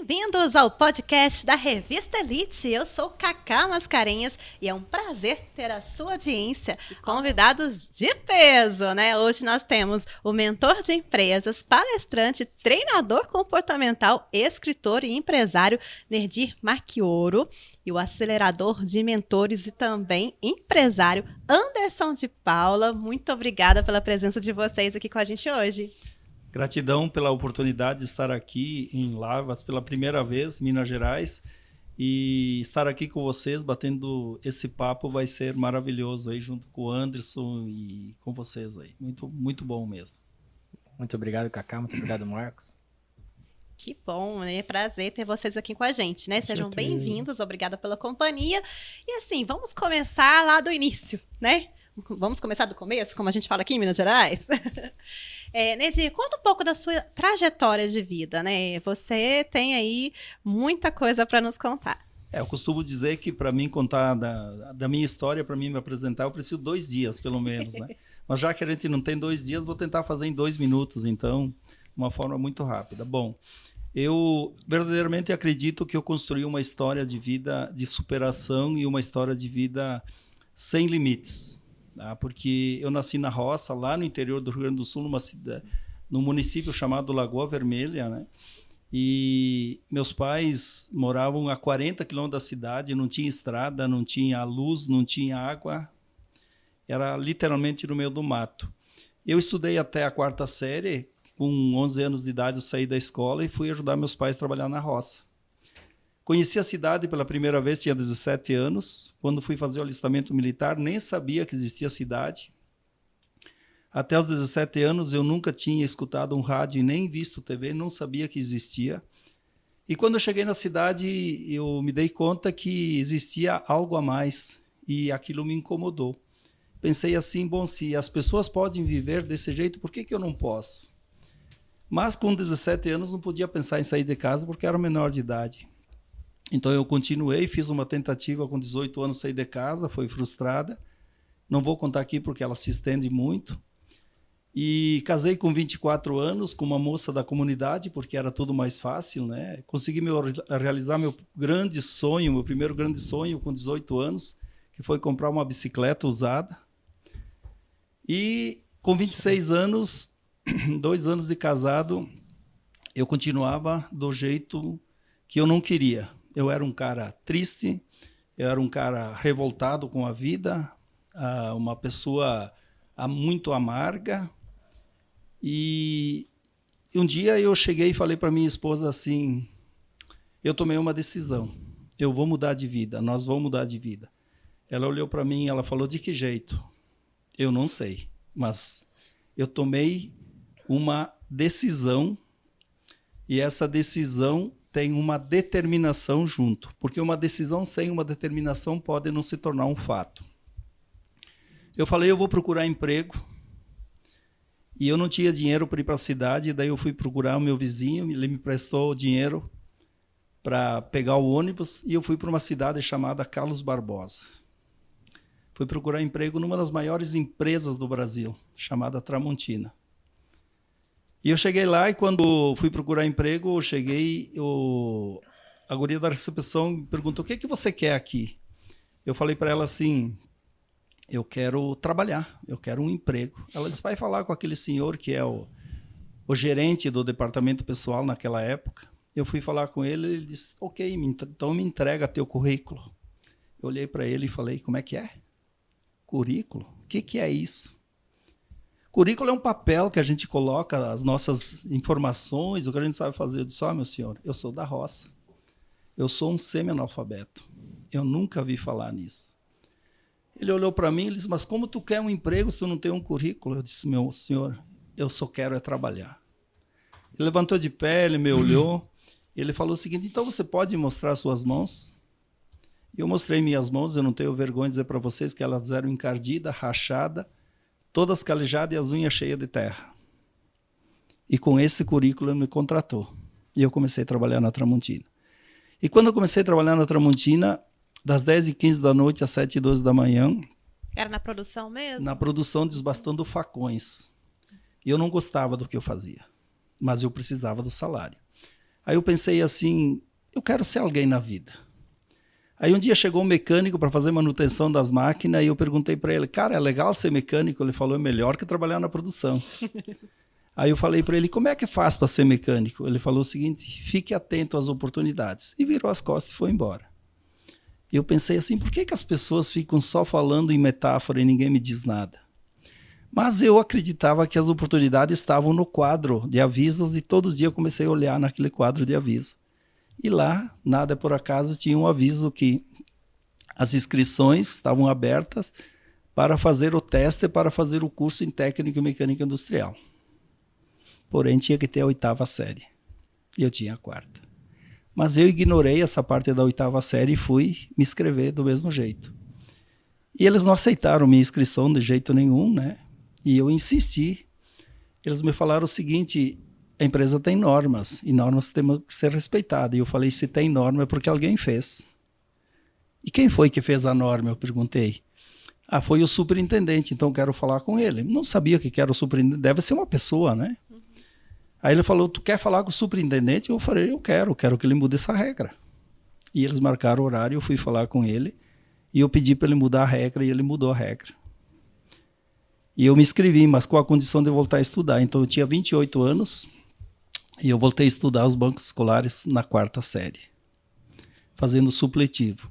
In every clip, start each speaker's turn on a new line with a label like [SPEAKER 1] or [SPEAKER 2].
[SPEAKER 1] Bem-vindos ao podcast da Revista Elite. Eu sou Cacá Mascarenhas e é um prazer ter a sua audiência e convidados de peso, né? Hoje nós temos o mentor de empresas, palestrante, treinador comportamental, escritor e empresário Nerdir Marchioro e o acelerador de mentores e também empresário Anderson de Paula. Muito obrigada pela presença de vocês aqui com a gente hoje.
[SPEAKER 2] Gratidão pela oportunidade de estar aqui em Lavras pela primeira vez, Minas Gerais, e estar aqui com vocês, batendo esse papo, vai ser maravilhoso aí, junto com o Anderson e com vocês aí. Muito, muito bom mesmo.
[SPEAKER 3] Muito obrigado, Cacá. Muito obrigado, Marcos.
[SPEAKER 1] Que bom, né? Prazer ter vocês aqui com a gente, né? Sejam bem-vindos, obrigada pela companhia. E assim, vamos começar lá do início, né? Vamos começar do começo, como a gente fala aqui em Minas Gerais? Nerdir, conta um pouco da sua trajetória de vida, né? Você tem aí muita coisa para nos contar.
[SPEAKER 2] Eu costumo dizer que para mim contar da minha história, para mim me apresentar, eu preciso 2 dias, pelo menos, né? Mas já que a gente não tem 2 dias, vou tentar fazer em 2 minutos, então, de uma forma muito rápida. Bom, eu verdadeiramente acredito que eu construí uma história de vida de superação e uma história de vida sem limites. Porque eu nasci na roça, lá no interior do Rio Grande do Sul, num município chamado Lagoa Vermelha, né? E meus pais moravam a 40 quilômetros da cidade, não tinha estrada, não tinha luz, não tinha água, era literalmente no meio do mato. Eu estudei até a 4ª série, com 11 anos de idade eu saí da escola e fui ajudar meus pais a trabalhar na roça. Conheci a cidade pela primeira vez, tinha 17 anos. Quando fui fazer o alistamento militar, nem sabia que existia cidade. Até os 17 anos, eu nunca tinha escutado um rádio e nem visto TV, não sabia que existia. E quando eu cheguei na cidade, eu me dei conta que existia algo a mais e aquilo me incomodou. Pensei assim, bom, se as pessoas podem viver desse jeito, por que eu não posso? Mas com 17 anos, não podia pensar em sair de casa porque era menor de idade. Então eu continuei, fiz uma tentativa com 18 anos, sair de casa, foi frustrada. Não vou contar aqui porque ela se estende muito. E casei com 24 anos com uma moça da comunidade, porque era tudo mais fácil, né? Consegui realizar meu grande sonho, meu primeiro grande sonho com 18 anos, que foi comprar uma bicicleta usada. E com 26 anos, 2 anos de casado, eu continuava do jeito que eu não queria. Eu era um cara triste, eu era um cara revoltado com a vida, uma pessoa muito amarga. E um dia eu cheguei e falei para minha esposa assim, eu tomei uma decisão, eu vou mudar de vida, nós vamos mudar de vida. Ela olhou para mim e ela falou, de que jeito? Eu não sei, mas eu tomei uma decisão e essa decisão tem uma determinação junto, porque uma decisão sem uma determinação pode não se tornar um fato. Eu falei, eu vou procurar emprego, e eu não tinha dinheiro para ir para a cidade, daí eu fui procurar o meu vizinho, ele me prestou dinheiro para pegar o ônibus, e eu fui para uma cidade chamada Carlos Barbosa. Fui procurar emprego numa das maiores empresas do Brasil, chamada Tramontina. E eu cheguei lá e quando fui procurar emprego, a guria da recepção me perguntou, o que você quer aqui? Eu falei para ela assim, eu quero trabalhar, eu quero um emprego. Ela disse, vai falar com aquele senhor que é o gerente do departamento pessoal naquela época. Eu fui falar com ele, ele disse, ok, então me entrega teu currículo. Eu olhei para ele e falei, como é que é? Currículo? O que é isso? Currículo é um papel que a gente coloca as nossas informações, o que a gente sabe fazer. Eu disse, meu senhor, eu sou da roça. Eu sou um semi-analfabeto. Eu nunca vi falar nisso. Ele olhou para mim e disse, mas como tu quer um emprego se tu não tem um currículo? Eu disse, meu senhor, eu só quero é trabalhar. Ele levantou de pé, ele me olhou, e ele falou o seguinte, então você pode mostrar suas mãos? E eu mostrei minhas mãos, eu não tenho vergonha de dizer para vocês que elas eram encardidas, rachadas, todas calejadas e as unhas cheias de terra. E com esse currículo ele me contratou. E eu comecei a trabalhar na Tramontina. E quando eu comecei a trabalhar na Tramontina, das 10h15 da noite às 7h12 da manhã...
[SPEAKER 1] Era na produção mesmo?
[SPEAKER 2] Na produção, desbastando facões. E eu não gostava do que eu fazia, mas eu precisava do salário. Aí eu pensei assim, eu quero ser alguém na vida. Aí um dia chegou um mecânico para fazer manutenção das máquinas e eu perguntei para ele, cara, é legal ser mecânico? Ele falou, é melhor que trabalhar na produção. Aí eu falei para ele, como é que faz para ser mecânico? Ele falou o seguinte, fique atento às oportunidades. E virou as costas e foi embora. Eu pensei assim, por que as pessoas ficam só falando em metáfora e ninguém me diz nada? Mas eu acreditava que as oportunidades estavam no quadro de avisos e todos os dias eu comecei a olhar naquele quadro de aviso. E lá, nada por acaso, tinha um aviso que as inscrições estavam abertas para fazer o teste para fazer o curso em técnico e mecânica industrial. Porém, tinha que ter a 8ª série. E eu tinha a 4ª. Mas eu ignorei essa parte da 8ª série e fui me inscrever do mesmo jeito. E eles não aceitaram minha inscrição de jeito nenhum, né? E eu insisti. Eles me falaram o seguinte, a empresa tem normas, e normas têm que ser respeitadas. E eu falei, se tem norma é porque alguém fez. E quem foi que fez a norma? Eu perguntei. Ah, foi o superintendente, então quero falar com ele. Não sabia que era o superintendente, deve ser uma pessoa, né? Aí ele falou, tu quer falar com o superintendente? Eu falei, eu quero que ele mude essa regra. E eles marcaram o horário, eu fui falar com ele, e eu pedi para ele mudar a regra, e ele mudou a regra. E eu me inscrevi, mas com a condição de voltar a estudar. Então eu tinha 28 anos, e eu voltei a estudar os bancos escolares na 4ª série, fazendo supletivo.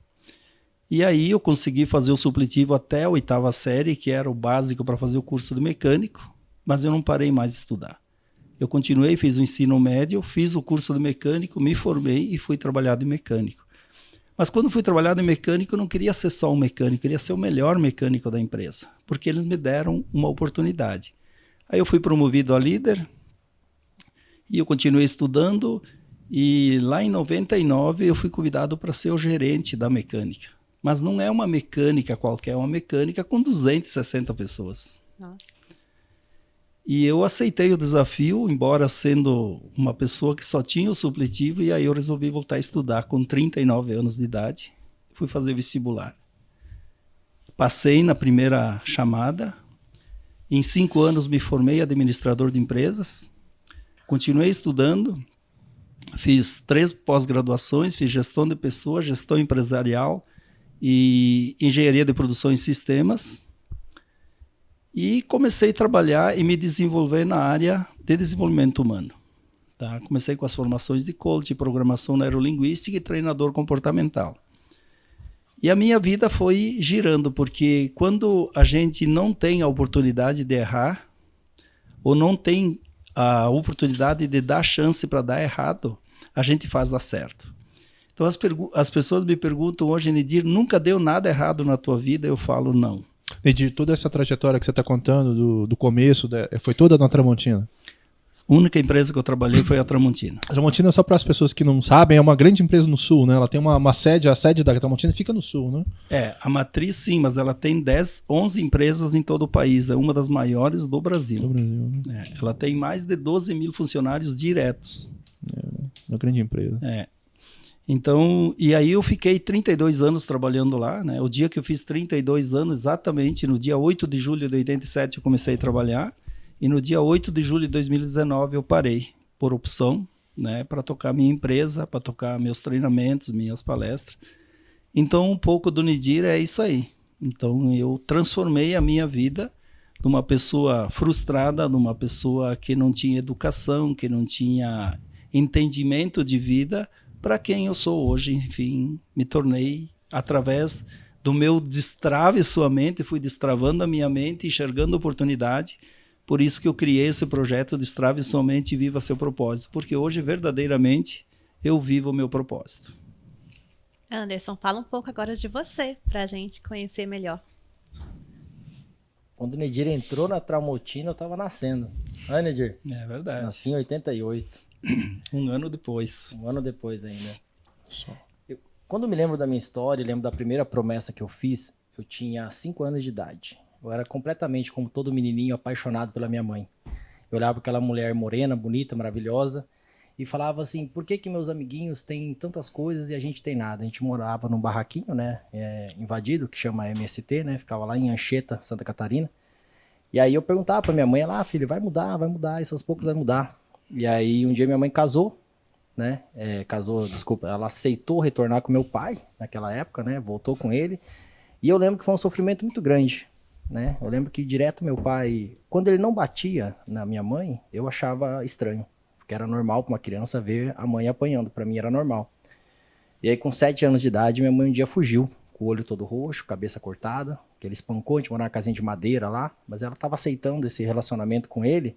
[SPEAKER 2] E aí eu consegui fazer o supletivo até a 8ª série, que era o básico para fazer o curso de mecânico, mas eu não parei mais de estudar. Eu continuei, fiz o ensino médio, fiz o curso de mecânico, me formei e fui trabalhar de mecânico. Mas quando fui trabalhar de mecânico, eu não queria ser só um mecânico, eu queria ser o melhor mecânico da empresa, porque eles me deram uma oportunidade. Aí eu fui promovido a líder e eu continuei estudando e lá em 99 eu fui convidado para ser o gerente da mecânica. Mas não é uma mecânica qualquer, é uma mecânica com 260 pessoas.
[SPEAKER 1] Nossa.
[SPEAKER 2] E eu aceitei o desafio, embora sendo uma pessoa que só tinha o supletivo, e aí eu resolvi voltar a estudar com 39 anos de idade. Fui fazer vestibular. Passei na primeira chamada. Em 5 anos me formei administrador de empresas. Continuei estudando. Fiz 3 pós-graduações, fiz gestão de pessoas, gestão empresarial e engenharia de produção em sistemas. E comecei a trabalhar e me desenvolver na área de desenvolvimento humano. Tá? Comecei com as formações de coach, programação neurolinguística e treinador comportamental. E a minha vida foi girando, porque quando a gente não tem a oportunidade de errar, ou não tem a oportunidade de dar chance para dar errado, a gente faz dar certo. Então as pessoas me perguntam hoje, Nedir, nunca deu nada errado na tua vida? Eu falo não.
[SPEAKER 4] Nedir, toda essa trajetória que você está contando do começo, foi toda na Tramontina?
[SPEAKER 2] A única empresa que eu trabalhei foi a Tramontina.
[SPEAKER 4] A Tramontina, só para as pessoas que não sabem, é uma grande empresa no Sul, né? Ela tem uma sede, a sede da Tramontina fica no Sul, né?
[SPEAKER 2] É, a matriz sim, mas ela tem 11 empresas em todo o país. É uma das maiores do Brasil.
[SPEAKER 4] Do Brasil, né?
[SPEAKER 2] É, ela tem mais de 12 mil funcionários diretos.
[SPEAKER 4] É uma grande empresa.
[SPEAKER 2] É. Então, e aí eu fiquei 32 anos trabalhando lá, né? O dia que eu fiz 32 anos, exatamente no dia 8 de julho de 87 eu comecei a trabalhar, e no dia 8 de julho de 2019 eu parei, por opção, né? Para tocar minha empresa, para tocar meus treinamentos, minhas palestras. Então, um pouco do Nedir é isso aí. Então, eu transformei a minha vida de uma pessoa frustrada, de uma pessoa que não tinha educação, que não tinha entendimento de vida, para quem eu sou hoje. Enfim, me tornei, através do meu destrave sua mente, fui destravando a minha mente, enxergando oportunidade. Por isso que eu criei esse projeto Destrave Sua Mente e Viva Seu Propósito, porque hoje, verdadeiramente, eu vivo o meu propósito.
[SPEAKER 1] Anderson, fala um pouco agora de você, para a gente conhecer melhor.
[SPEAKER 3] Quando o Nedir entrou na Tramontina, eu estava nascendo. Ah, Nedir?
[SPEAKER 2] É verdade.
[SPEAKER 3] Nasci em 88.
[SPEAKER 2] Um ano depois.
[SPEAKER 3] Um ano depois ainda. Quando eu me lembro da minha história, lembro da primeira promessa que eu fiz, eu tinha 5 anos de idade. Eu era completamente como todo menininho apaixonado pela minha mãe. Eu olhava para aquela mulher morena, bonita, maravilhosa, e falava assim, por que meus amiguinhos têm tantas coisas e a gente tem nada? A gente morava num barraquinho, né, invadido, que chama MST, né, ficava lá em Anchieta, Santa Catarina. E aí eu perguntava para minha mãe, filho, vai mudar, isso aos poucos vai mudar. E aí um dia minha mãe casou, né? Ela aceitou retornar com meu pai naquela época, né? Voltou com ele. E eu lembro que foi um sofrimento muito grande, né? Eu lembro que direto meu pai, quando ele não batia na minha mãe, eu achava estranho, porque era normal para uma criança ver a mãe apanhando, para mim era normal. E aí com 7 anos de idade, minha mãe um dia fugiu, com o olho todo roxo, cabeça cortada, que ele espancou, a gente morava numa casinha de madeira lá, mas ela estava aceitando esse relacionamento com ele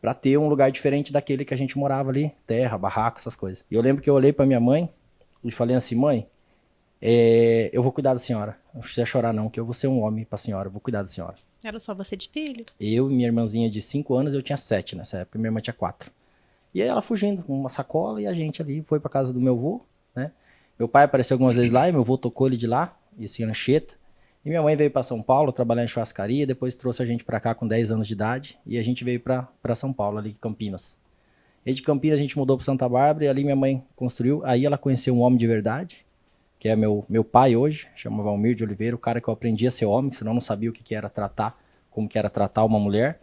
[SPEAKER 3] para ter um lugar diferente daquele que a gente morava ali, terra, barraco, essas coisas. E eu lembro que eu olhei para minha mãe e falei assim, mãe, eu vou cuidar da senhora. Não precisa chorar não, que eu vou ser um homem pra senhora, eu vou cuidar da senhora.
[SPEAKER 1] Era só você de filho?
[SPEAKER 3] Eu e minha irmãzinha de 5 anos, eu tinha 7 nessa época, minha irmã tinha 4. E aí ela fugindo com uma sacola e a gente ali foi pra casa do meu avô, né? Meu pai apareceu algumas vezes lá e meu avô tocou ele de lá, isso em Anchieta. E minha mãe veio pra São Paulo trabalhar em churrascaria, depois trouxe a gente pra cá com 10 anos de idade e a gente veio pra São Paulo, ali em Campinas. E de Campinas a gente mudou pra Santa Bárbara e ali minha mãe construiu, aí ela conheceu um homem de verdade, que é meu pai hoje, chama Valmir de Oliveira, o cara que eu aprendi a ser homem, senão eu não sabia o que era tratar, como que era tratar uma mulher.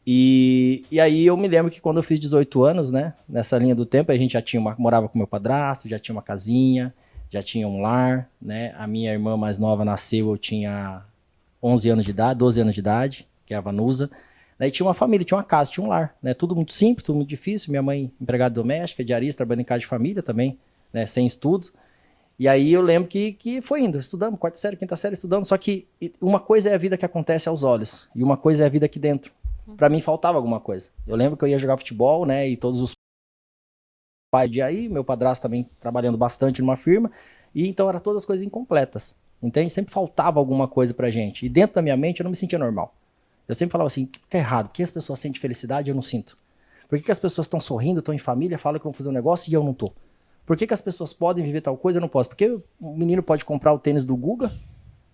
[SPEAKER 3] E aí eu me lembro que quando eu fiz 18 anos, né, nessa linha do tempo, a gente já morava com meu padrasto, já tinha uma casinha, já tinha um lar, né, a minha irmã mais nova nasceu, eu tinha 11 anos de idade, 12 anos de idade, que é a Vanusa, né, e tinha uma família, tinha uma casa, tinha um lar, né, tudo muito simples, tudo muito difícil, minha mãe empregada doméstica, diarista, trabalhando em casa de família também, né, sem estudo. E aí eu lembro que foi indo, estudando, 4ª série, 5ª série, estudando, só que uma coisa é a vida que acontece aos olhos, e uma coisa é a vida aqui dentro. Pra mim faltava alguma coisa. Eu lembro que eu ia jogar futebol, né, e todos os pais de aí, meu padrasto também trabalhando bastante numa firma, e então eram todas as coisas incompletas, entende? Sempre faltava alguma coisa pra gente, e dentro da minha mente eu não me sentia normal. Eu sempre falava assim, o que tá errado? Por que as pessoas sentem felicidade e eu não sinto? Por que as pessoas estão sorrindo, estão em família, falam que vão fazer um negócio e eu não tô? Por que as pessoas podem viver tal coisa e eu não posso? Porque o menino pode comprar o tênis do Guga,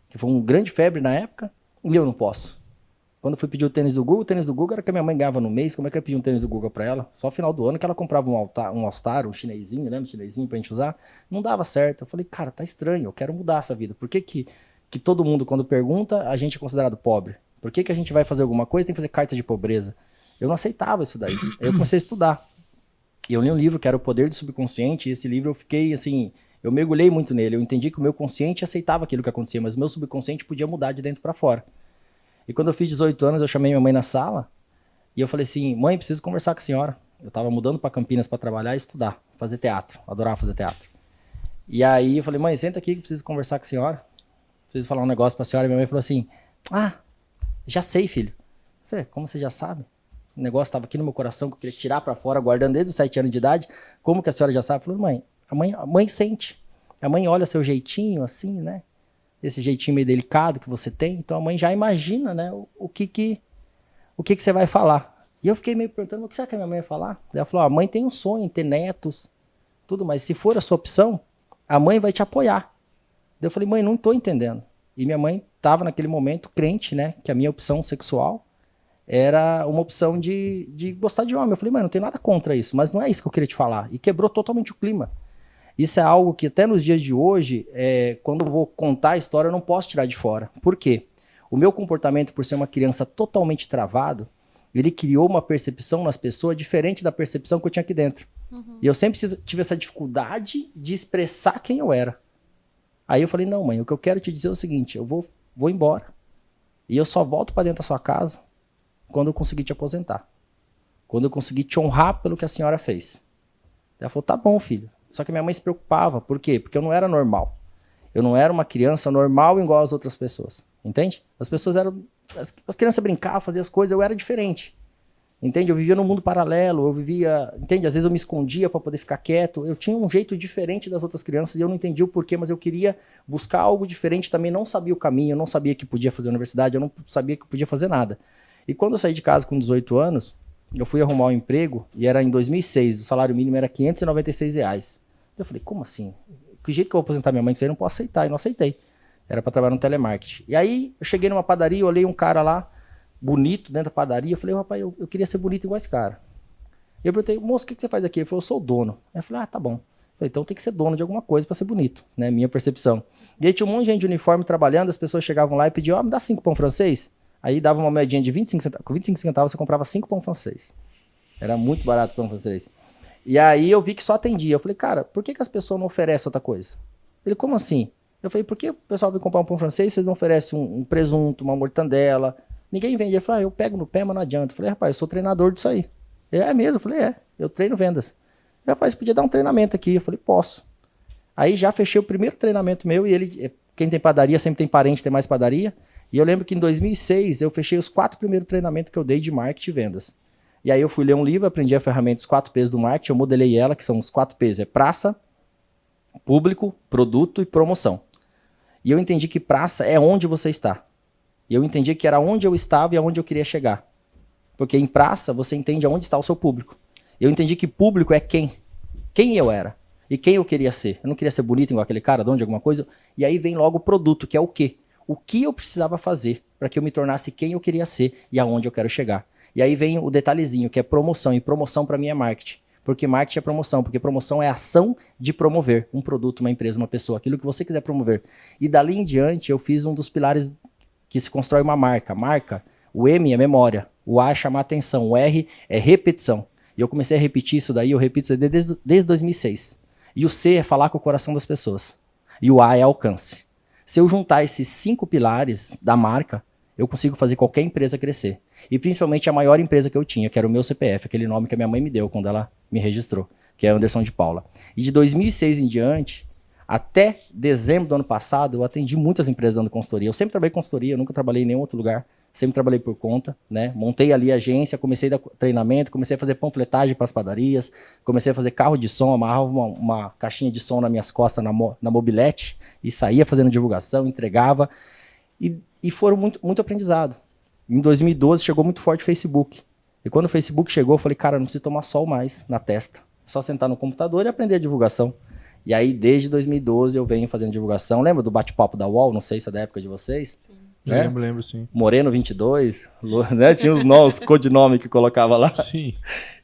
[SPEAKER 3] que foi uma grande febre na época, e eu não posso. Quando eu fui pedir o tênis do Guga era que a minha mãe ganhava no mês. Como é que eu ia pedir um tênis do Guga pra ela? Só no final do ano que ela comprava um All-Star, um chinesinho, né? Um chinesinho pra gente usar. Não dava certo. Eu falei, cara, tá estranho, eu quero mudar essa vida. Por que todo mundo, quando pergunta, a gente é considerado pobre? Por que a gente vai fazer alguma coisa e tem que fazer carta de pobreza? Eu não aceitava isso daí. Aí eu comecei a estudar. E eu li um livro que era O Poder do Subconsciente, e esse livro eu fiquei assim, eu mergulhei muito nele, eu entendi que o meu consciente aceitava aquilo que acontecia, mas o meu subconsciente podia mudar de dentro para fora. E quando eu fiz 18 anos, eu chamei minha mãe na sala, e eu falei assim, mãe, preciso conversar com a senhora. Eu tava mudando para Campinas para trabalhar e estudar, fazer teatro, adorava fazer teatro. E aí eu falei, mãe, senta aqui que eu preciso conversar com a senhora, preciso falar um negócio para a senhora. E minha mãe falou assim, já sei, filho. Eu falei, como você já sabe? O negócio estava aqui no meu coração, que eu queria tirar para fora, guardando desde os 7 anos de idade. Como que a senhora já sabe? Eu falei, mãe, a mãe sente. A mãe olha seu jeitinho assim, né? Esse jeitinho meio delicado que você tem. Então a mãe já imagina, né? O que você vai falar. E eu fiquei meio perguntando, o que será que a minha mãe vai falar? Ela falou, a mãe tem um sonho em ter netos, tudo, mas se for a sua opção, a mãe vai te apoiar. Daí eu falei, mãe, não estou entendendo. E minha mãe estava naquele momento crente, né? Que a minha opção sexual era uma opção de gostar de homem. Eu falei, mãe, não tem nada contra isso, mas não é isso que eu queria te falar. E quebrou totalmente o clima. Isso é algo que até nos dias de hoje, quando eu vou contar a história, eu não posso tirar de fora. Por quê? O meu comportamento, por ser uma criança totalmente travado, ele criou uma percepção nas pessoas diferente da percepção que eu tinha aqui dentro. Uhum. E eu sempre tive essa dificuldade de expressar quem eu era. Aí eu falei, não, mãe, o que eu quero te dizer é o seguinte, eu vou embora. E eu só volto para dentro da sua casa quando eu conseguir te aposentar. Quando eu conseguir te honrar pelo que a senhora fez. Ela falou, tá bom, filho. Só que minha mãe se preocupava. Por quê? Porque eu não era normal. Eu não era uma criança normal igual as outras pessoas. Entende? As pessoas eram... As crianças brincavam, faziam as coisas, eu era diferente. Entende? Eu vivia num mundo paralelo, eu vivia... Entende? Às vezes eu me escondia para poder ficar quieto. Eu tinha um jeito diferente das outras crianças e eu não entendia o porquê, mas eu queria buscar algo diferente. Também não sabia o caminho, eu não sabia que podia fazer universidade, eu não sabia que podia fazer nada. E quando eu saí de casa com 18 anos, eu fui arrumar um emprego e era em 2006, o salário mínimo era R$596. Eu falei, como assim? Que jeito que eu vou aposentar minha mãe? Que isso aí eu não posso aceitar. E não aceitei. Era para trabalhar no telemarketing. E aí eu cheguei numa padaria, olhei um cara lá, bonito, dentro da padaria. Eu falei, rapaz, eu queria ser bonito igual esse cara. E eu perguntei, moço, o que você faz aqui? Ele falou, eu sou o dono. Eu falei, tá bom. Eu falei, então tem que ser dono de alguma coisa para ser bonito, né? Minha percepção. E aí tinha um monte de gente de uniforme trabalhando, as pessoas chegavam lá e pediam, me dá 5 pão francês? Aí dava uma moedinha de 25 centavos. Com 25 centavos você comprava 5 pão francês. Era muito barato o pão francês. E aí eu vi que só atendia. Eu falei, cara, por que as pessoas não oferecem outra coisa? Ele, como assim? Eu falei, por que o pessoal vem comprar um pão francês e vocês não oferecem um presunto, uma mortandela? Ninguém vende. Ele falou, eu pego no pé, mas não adianta. Eu falei, rapaz, eu sou treinador disso aí. Ele, é mesmo? Eu falei, eu treino vendas. Ele, rapaz, podia dar um treinamento aqui. Eu falei, posso. Aí já fechei o primeiro treinamento meu e ele, quem tem padaria sempre tem parente, tem mais padaria. E eu lembro que em 2006 eu fechei os 4 primeiros treinamentos que eu dei de marketing e vendas. E aí eu fui ler um livro, aprendi a ferramenta dos 4 P's do marketing, eu modelei ela, que são os 4 P's, é praça, público, produto e promoção. E eu entendi que praça é onde você está. E eu entendi que era onde eu estava e aonde eu queria chegar. Porque em praça você entende aonde está o seu público. Eu entendi que público é quem eu era e quem eu queria ser. Eu não queria ser bonito igual aquele cara, dono de alguma coisa. E aí vem logo o produto, que é o quê? O que eu precisava fazer para que eu me tornasse quem eu queria ser e aonde eu quero chegar. E aí vem o detalhezinho, que é promoção. E promoção para mim é marketing. Porque marketing é promoção. Porque promoção é a ação de promover um produto, uma empresa, uma pessoa. Aquilo que você quiser promover. E dali em diante eu fiz um dos pilares que se constrói uma marca. Marca, o M é memória. O A é chamar atenção. O R é repetição. E eu comecei a repetir isso daí. Eu repito isso desde 2006. E o C é falar com o coração das pessoas. E o A é alcance. Se eu juntar esses 5 pilares da marca, eu consigo fazer qualquer empresa crescer. E principalmente a maior empresa que eu tinha, que era o meu CPF, aquele nome que a minha mãe me deu quando ela me registrou, que é Anderson de Paula. E de 2006 em diante, até dezembro do ano passado, eu atendi muitas empresas dando consultoria. Eu sempre trabalhei em consultoria, eu nunca trabalhei em nenhum outro lugar. Sempre trabalhei por conta, né? Montei ali a agência, comecei a dar treinamento, comecei a fazer panfletagem para as padarias, comecei a fazer carro de som, amarrava uma caixinha de som nas minhas costas na mobilete e saía fazendo divulgação, entregava. E foram muito aprendizado. Em 2012 chegou muito forte o Facebook. E quando o Facebook chegou, eu falei, cara, não preciso tomar sol mais na testa. É só sentar no computador e aprender a divulgação. E aí, desde 2012, eu venho fazendo divulgação. Lembra do bate-papo da UOL? Não sei se é da época de vocês.
[SPEAKER 4] Sim. Né? Lembro, sim.
[SPEAKER 3] Moreno 22, né? Tinha os codinomes que colocava lá.
[SPEAKER 4] Sim.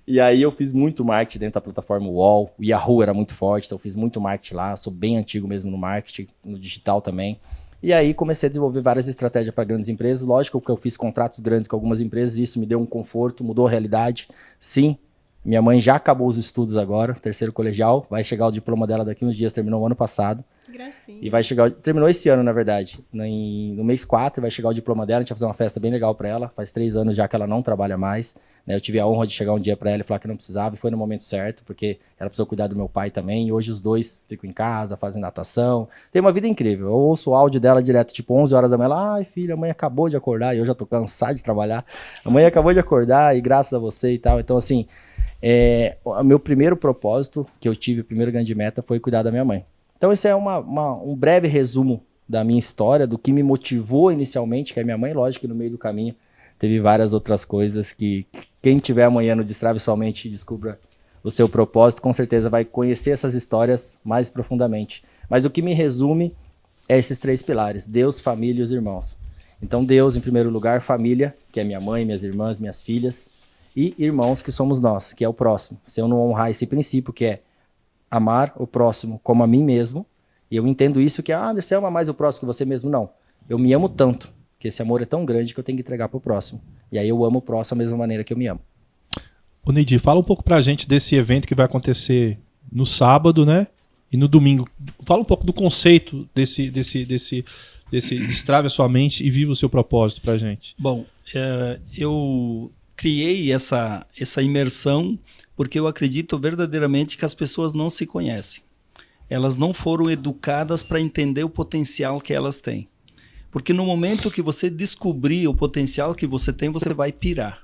[SPEAKER 3] E aí eu fiz muito marketing dentro da plataforma UOL. O Yahoo era muito forte, então eu fiz muito marketing lá. Sou bem antigo mesmo no marketing, no digital também. E aí comecei a desenvolver várias estratégias para grandes empresas. Lógico que eu fiz contratos grandes com algumas empresas, isso me deu um conforto, mudou a realidade. Sim, minha mãe já acabou os estudos agora, terceiro colegial, vai chegar o diploma dela daqui uns dias, terminou o ano passado.
[SPEAKER 1] Gracinha.
[SPEAKER 3] E vai chegar, terminou esse ano, na verdade. No mês 4 vai chegar o diploma dela, a gente vai fazer uma festa bem legal para ela. Faz 3 anos já que ela não trabalha mais. Né? Eu tive a honra de chegar um dia para ela e falar que não precisava, e foi no momento certo, porque ela precisou cuidar do meu pai também. E hoje os dois ficam em casa, fazem natação. Tem uma vida incrível. Eu ouço o áudio dela direto, tipo 11 horas da manhã. Ela, ai filha, a mãe acabou de acordar, e eu já tô cansado de trabalhar. A mãe acabou de acordar, e graças a você e tal. Então, assim, o meu primeiro propósito que eu tive, a primeira grande meta, foi cuidar da minha mãe. Então esse é um breve resumo da minha história, do que me motivou inicialmente, que é minha mãe. Lógico que no meio do caminho teve várias outras coisas que quem tiver amanhã no Destrave Sua Mente e descubra o seu propósito, com certeza vai conhecer essas histórias mais profundamente. Mas o que me resume é esses 3 pilares: Deus, família e os irmãos. Então Deus em primeiro lugar, família, que é minha mãe, minhas irmãs, minhas filhas, e irmãos, que somos nós, que é o próximo. Se eu não honrar esse princípio, que é amar o próximo como a mim mesmo, e eu entendo isso que, você ama mais o próximo que você mesmo. Não, eu me amo tanto, que esse amor é tão grande que eu tenho que entregar pro próximo. E aí eu amo o próximo da mesma maneira que eu me amo.
[SPEAKER 4] Ô Neidi, fala um pouco pra gente desse evento que vai acontecer no sábado, né? E no domingo. Fala um pouco do conceito desse Destrave a Sua Mente e Viva o Seu Propósito pra gente.
[SPEAKER 2] Bom, eu criei essa imersão porque eu acredito verdadeiramente que as pessoas não se conhecem. Elas não foram educadas para entender o potencial que elas têm. Porque no momento que você descobrir o potencial que você tem, você vai pirar.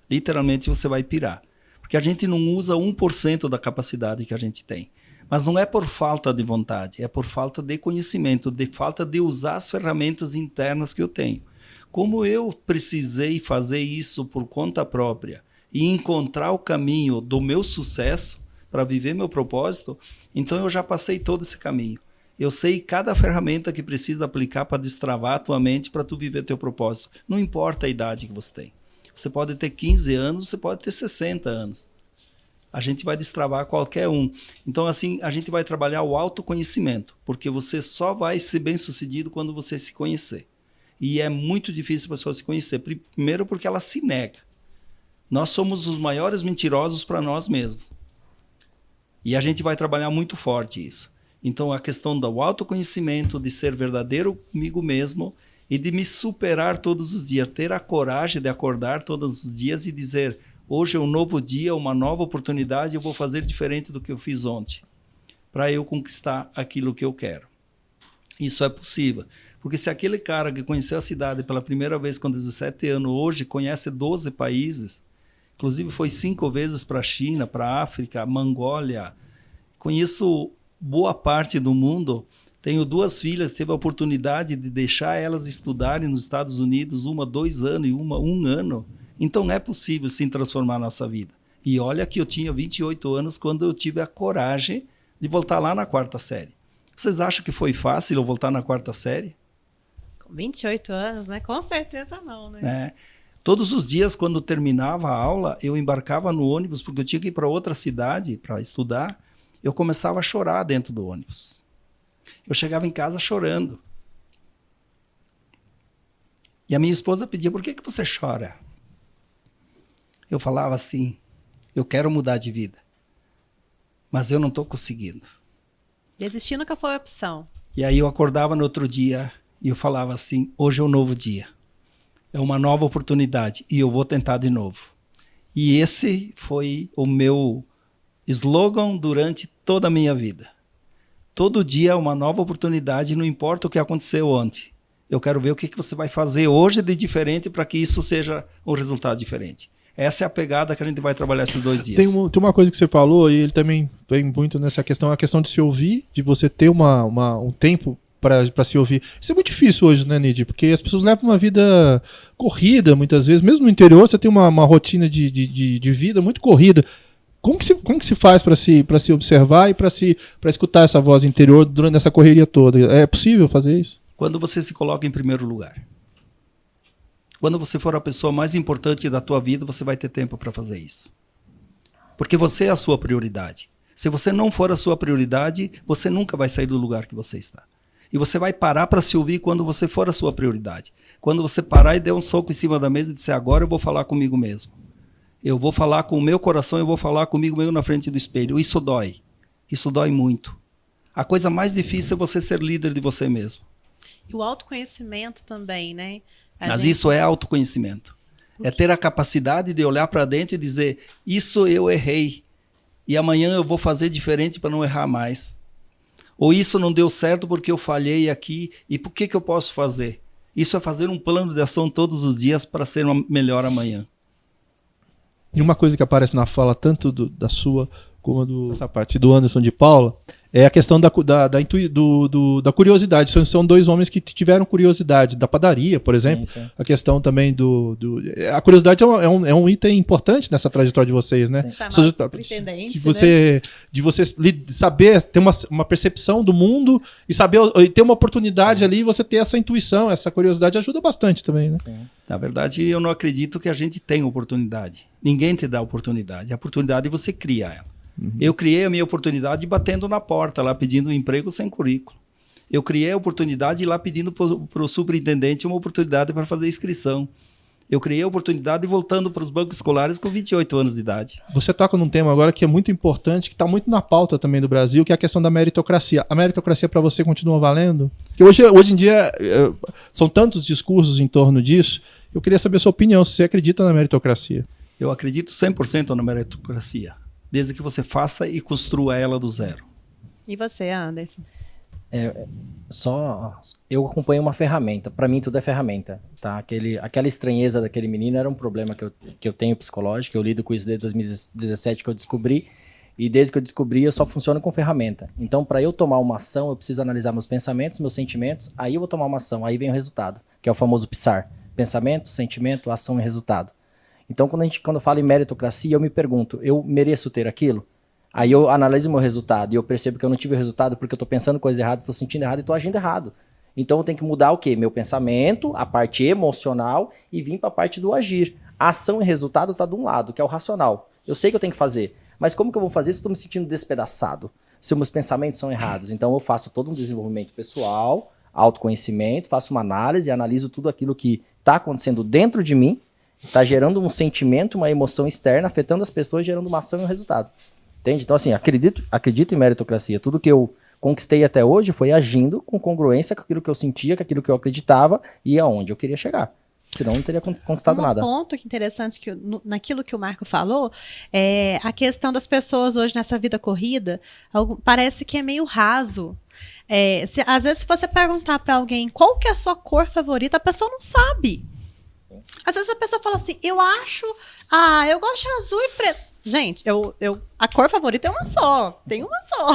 [SPEAKER 2] Literalmente você vai pirar. Porque a gente não usa 1% da capacidade que a gente tem. Mas não é por falta de vontade, é por falta de conhecimento, de falta de usar as ferramentas internas que eu tenho. Como eu precisei fazer isso por conta própria e encontrar o caminho do meu sucesso para viver meu propósito, então eu já passei todo esse caminho. Eu sei cada ferramenta que precisa aplicar para destravar a tua mente para tu viver teu propósito. Não importa a idade que você tem. Você pode ter 15 anos, você pode ter 60 anos. A gente vai destravar qualquer um. Então, assim, a gente vai trabalhar o autoconhecimento, porque você só vai ser bem-sucedido quando você se conhecer. E é muito difícil a pessoa se conhecer. Primeiro porque ela se nega. Nós somos os maiores mentirosos para nós mesmos. E a gente vai trabalhar muito forte isso. Então, a questão do autoconhecimento, de ser verdadeiro comigo mesmo e de me superar todos os dias, ter a coragem de acordar todos os dias e dizer, hoje é um novo dia, uma nova oportunidade, eu vou fazer diferente do que eu fiz ontem, para eu conquistar aquilo que eu quero. Isso é possível. Porque se aquele cara que conheceu a cidade pela primeira vez com 17 anos, hoje conhece 12 países, inclusive foi 5 vezes para a China, para a África, Mongólia, conheço boa parte do mundo, tenho 2 filhas, teve a oportunidade de deixar elas estudarem nos Estados Unidos, uma 2 anos e uma 1 ano. Então é possível sim transformar a nossa vida. E olha que eu tinha 28 anos quando eu tive a coragem de voltar lá na 4ª série. Vocês acham que foi fácil eu voltar na 4ª série?
[SPEAKER 1] Com 28 anos, né? Com certeza não, né?
[SPEAKER 2] Todos os dias, quando terminava a aula, eu embarcava no ônibus, porque eu tinha que ir para outra cidade para estudar. Eu começava a chorar dentro do ônibus. Eu chegava em casa chorando. E a minha esposa pedia, por que você chora? Eu falava assim, eu quero mudar de vida, mas eu não estou conseguindo.
[SPEAKER 1] Desistir nunca foi opção.
[SPEAKER 2] E aí eu acordava no outro dia e eu falava assim, hoje é um novo dia. É uma nova oportunidade e eu vou tentar de novo. E esse foi o meu slogan durante toda a minha vida. Todo dia é uma nova oportunidade, não importa o que aconteceu ontem. Eu quero ver o que você vai fazer hoje de diferente para que isso seja um resultado diferente. Essa é a pegada que a gente vai trabalhar esses 2 dias.
[SPEAKER 4] Tem uma coisa que você falou, e ele também vem muito nessa questão, a questão de se ouvir, de você ter um tempo para se ouvir. Isso é muito difícil hoje, né, Nid? Porque as pessoas levam uma vida corrida, muitas vezes. Mesmo no interior, você tem uma rotina de vida muito corrida. Como que se faz para se observar e para escutar essa voz interior durante essa correria toda? É possível fazer isso?
[SPEAKER 2] Quando você se coloca em primeiro lugar. Quando você for a pessoa mais importante da tua vida, você vai ter tempo para fazer isso. Porque você é a sua prioridade. Se você não for a sua prioridade, você nunca vai sair do lugar que você está. E você vai parar para se ouvir quando você for a sua prioridade. Quando você parar e der um soco em cima da mesa e disser, agora eu vou falar comigo mesmo. Eu vou falar com o meu coração, eu vou falar comigo mesmo na frente do espelho. Isso dói. Isso dói muito. A coisa mais difícil é você ser líder de você mesmo.
[SPEAKER 1] E o autoconhecimento também, né?
[SPEAKER 2] Mas isso é autoconhecimento. É ter a capacidade de olhar para dentro e dizer, isso eu errei. E amanhã eu vou fazer diferente para não errar mais. Ou isso não deu certo porque eu falhei aqui. E por que eu posso fazer? Isso é fazer um plano de ação todos os dias para ser melhor amanhã.
[SPEAKER 4] E uma coisa que aparece na fala, tanto da sua como dessa parte do Anderson de Paula, é a questão da curiosidade. São 2 homens que tiveram curiosidade da padaria, por exemplo.
[SPEAKER 3] Sim.
[SPEAKER 4] A questão também a curiosidade é um item importante nessa trajetória de vocês, né? De você saber, ter uma percepção do mundo e saber e ter uma oportunidade ali, e você ter essa intuição, essa curiosidade ajuda bastante também, né?
[SPEAKER 3] Sim.
[SPEAKER 2] Na verdade, eu não acredito que a gente tenha oportunidade. Ninguém te dá oportunidade. A oportunidade você cria ela. Eu criei a minha oportunidade batendo na porta, lá pedindo um emprego sem currículo. Eu criei a oportunidade lá pedindo para o superintendente uma oportunidade para fazer inscrição. Eu criei a oportunidade voltando para os bancos escolares com 28 anos de idade.
[SPEAKER 4] Você toca num tema agora que é muito importante, que está muito na pauta também do Brasil, que é a questão da meritocracia. A meritocracia para você continua valendo? Porque hoje em dia são tantos discursos em torno disso. Eu queria saber a sua opinião, se você acredita na meritocracia.
[SPEAKER 2] Eu acredito 100% na meritocracia. Desde que você faça e construa ela do zero.
[SPEAKER 1] E você, Anderson?
[SPEAKER 3] Eu acompanho uma ferramenta. Para mim, tudo é ferramenta. Tá? Aquela estranheza daquele menino era um problema que eu tenho psicológico. Eu lido com isso desde 2017 que eu descobri. E desde que eu descobri, eu só funciono com ferramenta. Então, para eu tomar uma ação, eu preciso analisar meus pensamentos, meus sentimentos. Aí eu vou tomar uma ação. Aí vem o resultado, que é o famoso PSAR. Pensamento, sentimento, ação e resultado. Então, quando eu falo em meritocracia, eu me pergunto, eu mereço ter aquilo? Aí eu analiso o meu resultado e eu percebo que eu não tive o resultado porque eu estou pensando coisa errada, estou sentindo errado e estou agindo errado. Então, eu tenho que mudar o quê? Meu pensamento, a parte emocional e vir para a parte do agir. A ação e resultado está de um lado, que é o racional. Eu sei que eu tenho que fazer, mas como que eu vou fazer se eu estou me sentindo despedaçado? Se meus pensamentos são errados? Então, eu faço todo um desenvolvimento pessoal, autoconhecimento, faço uma análise, analiso tudo aquilo que está acontecendo dentro de mim, está gerando um sentimento, uma emoção externa, afetando as pessoas, gerando uma ação e um resultado. Entende? Então, assim, acredito em meritocracia. Tudo que eu conquistei até hoje foi agindo com congruência com aquilo que eu sentia, com aquilo que eu acreditava e aonde eu queria chegar. Senão não teria conquistado nada.
[SPEAKER 1] Um ponto que interessante naquilo que o Marco falou é a questão das pessoas hoje nessa vida corrida, parece que é meio raso. Às vezes, se você perguntar para alguém qual que é a sua cor favorita, a pessoa não sabe. Às vezes a pessoa fala assim, eu gosto de azul e preto. Gente, a cor favorita é uma só, tem uma só.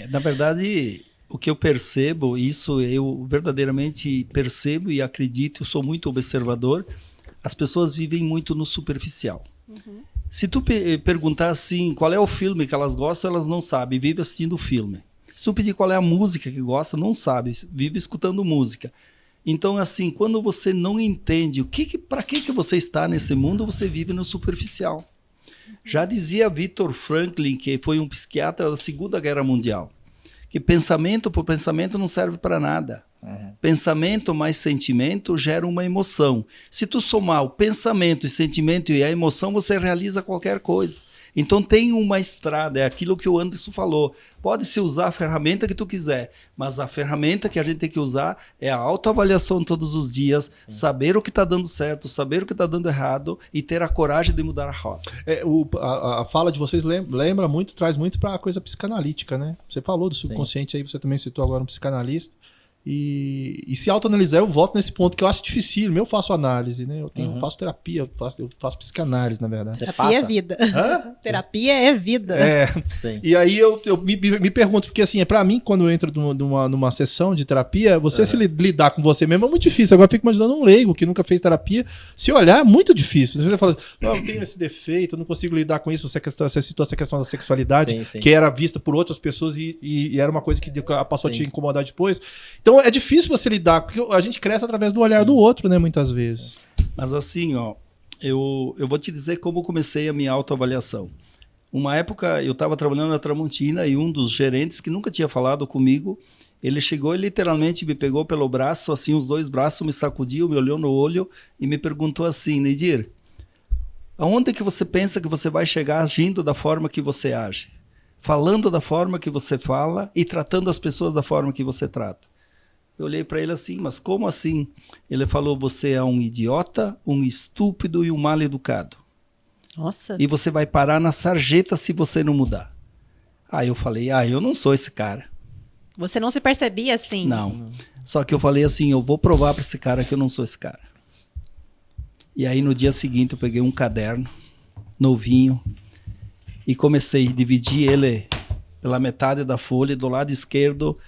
[SPEAKER 2] Na verdade, o que eu percebo, isso eu verdadeiramente percebo e acredito, eu sou muito observador, as pessoas vivem muito no superficial. Uhum. Se tu perguntar assim, qual é o filme que elas gostam, elas não sabem, vivem assistindo o filme. Se tu pedir qual é a música que gosta, não sabe, vive escutando música. Então, assim, quando você não entende para que você está nesse mundo, você vive no superficial. Já dizia Viktor Franklin, que foi um psiquiatra da Segunda Guerra Mundial, que pensamento por pensamento não serve para nada. Uhum. Pensamento mais sentimento gera uma emoção. Se tu somar o pensamento, o sentimento e a emoção, você realiza qualquer coisa. Então tem uma estrada, é aquilo que o Anderson falou. Pode-se usar a ferramenta que tu quiser, mas a ferramenta que a gente tem que usar é a autoavaliação todos os dias, sim, saber o que está dando certo, saber o que está dando errado e ter a coragem de mudar a rota.
[SPEAKER 4] A fala de vocês lembra muito, traz muito para a coisa psicanalítica, né? Você falou do subconsciente, sim, aí, você também citou agora um psicanalista. E se autoanalisar, eu volto nesse ponto que eu acho difícil. Eu faço análise, né? Eu faço terapia, eu faço psicanálise, na verdade.
[SPEAKER 1] Terapia é vida. Terapia é vida.
[SPEAKER 4] Sim. E aí eu me pergunto, porque assim, pra mim, quando eu entro numa sessão de terapia, você se lidar com você mesmo é muito difícil. Agora eu fico imaginando um leigo que nunca fez terapia. Se olhar, é muito difícil. Você fala, eu tenho esse defeito, eu não consigo lidar com isso. Você citou essa questão da sexualidade, sim, que era vista por outras pessoas e era uma coisa que passou a te incomodar depois. Então é difícil você lidar, porque a gente cresce através do olhar do outro, né, muitas vezes.
[SPEAKER 2] Mas assim, eu vou te dizer como comecei a minha autoavaliação. Uma época eu estava trabalhando na Tramontina e um dos gerentes que nunca tinha falado comigo, ele chegou e literalmente me pegou pelo braço, assim, os dois braços, me sacudiu, me olhou no olho e me perguntou assim, Nedir, aonde que você pensa que você vai chegar agindo da forma que você age? Falando da forma que você fala e tratando as pessoas da forma que você trata? Eu olhei para ele assim, mas como assim? Ele falou, você é um idiota, um estúpido e um mal educado.
[SPEAKER 1] Nossa.
[SPEAKER 2] E você vai parar na sarjeta se você não mudar. Aí eu falei, eu não sou esse cara.
[SPEAKER 1] Você não se percebia assim?
[SPEAKER 2] Não. Só que eu falei assim, eu vou provar para esse cara que eu não sou esse cara. E aí no dia seguinte eu peguei um caderno novinho e comecei a dividir ele pela metade da folha. Do lado esquerdo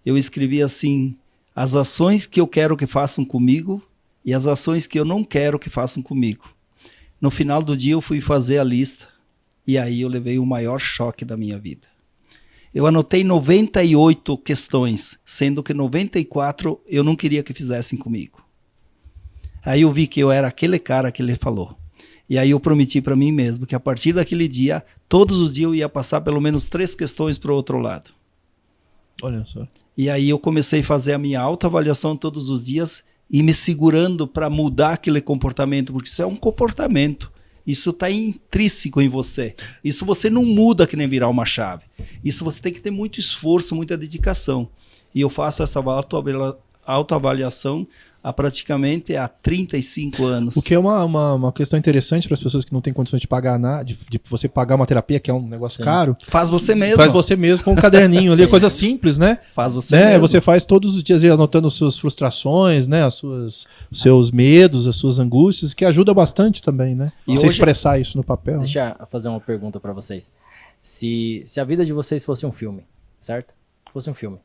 [SPEAKER 2] eu escrevi assim, as ações que eu quero que façam comigo e as ações que eu não quero que façam comigo. No final do dia eu fui fazer a lista e aí eu levei o maior choque da minha vida. Eu anotei 98 questões, sendo que 94 eu não queria que fizessem comigo. Aí eu vi que eu era aquele cara que ele falou. E aí eu prometi para mim mesmo que a partir daquele dia, todos os dias eu ia passar pelo menos 3 questões para o outro lado.
[SPEAKER 4] Olha só.
[SPEAKER 2] E aí eu comecei a fazer a minha autoavaliação todos os dias e me segurando para mudar aquele comportamento, porque isso é um comportamento. Isso está intrínseco em você. Isso você não muda que nem virar uma chave. Isso você tem que ter muito esforço, muita dedicação. E eu faço essa autoavaliação praticamente há 35 anos.
[SPEAKER 4] O que é uma questão interessante para as pessoas que não têm condições de pagar nada, de você pagar uma terapia, que é um negócio caro.
[SPEAKER 2] Faz você mesmo.
[SPEAKER 4] Faz você mesmo com um caderninho ali, coisa simples, né?
[SPEAKER 2] Faz você mesmo.
[SPEAKER 4] Você faz todos os dias anotando suas frustrações, né? Os seus medos, as suas angústias, que ajuda bastante também, né? E você expressar isso no papel.
[SPEAKER 3] Deixa eu fazer uma pergunta para vocês. Se a vida de vocês fosse um filme, certo? Fosse um filme.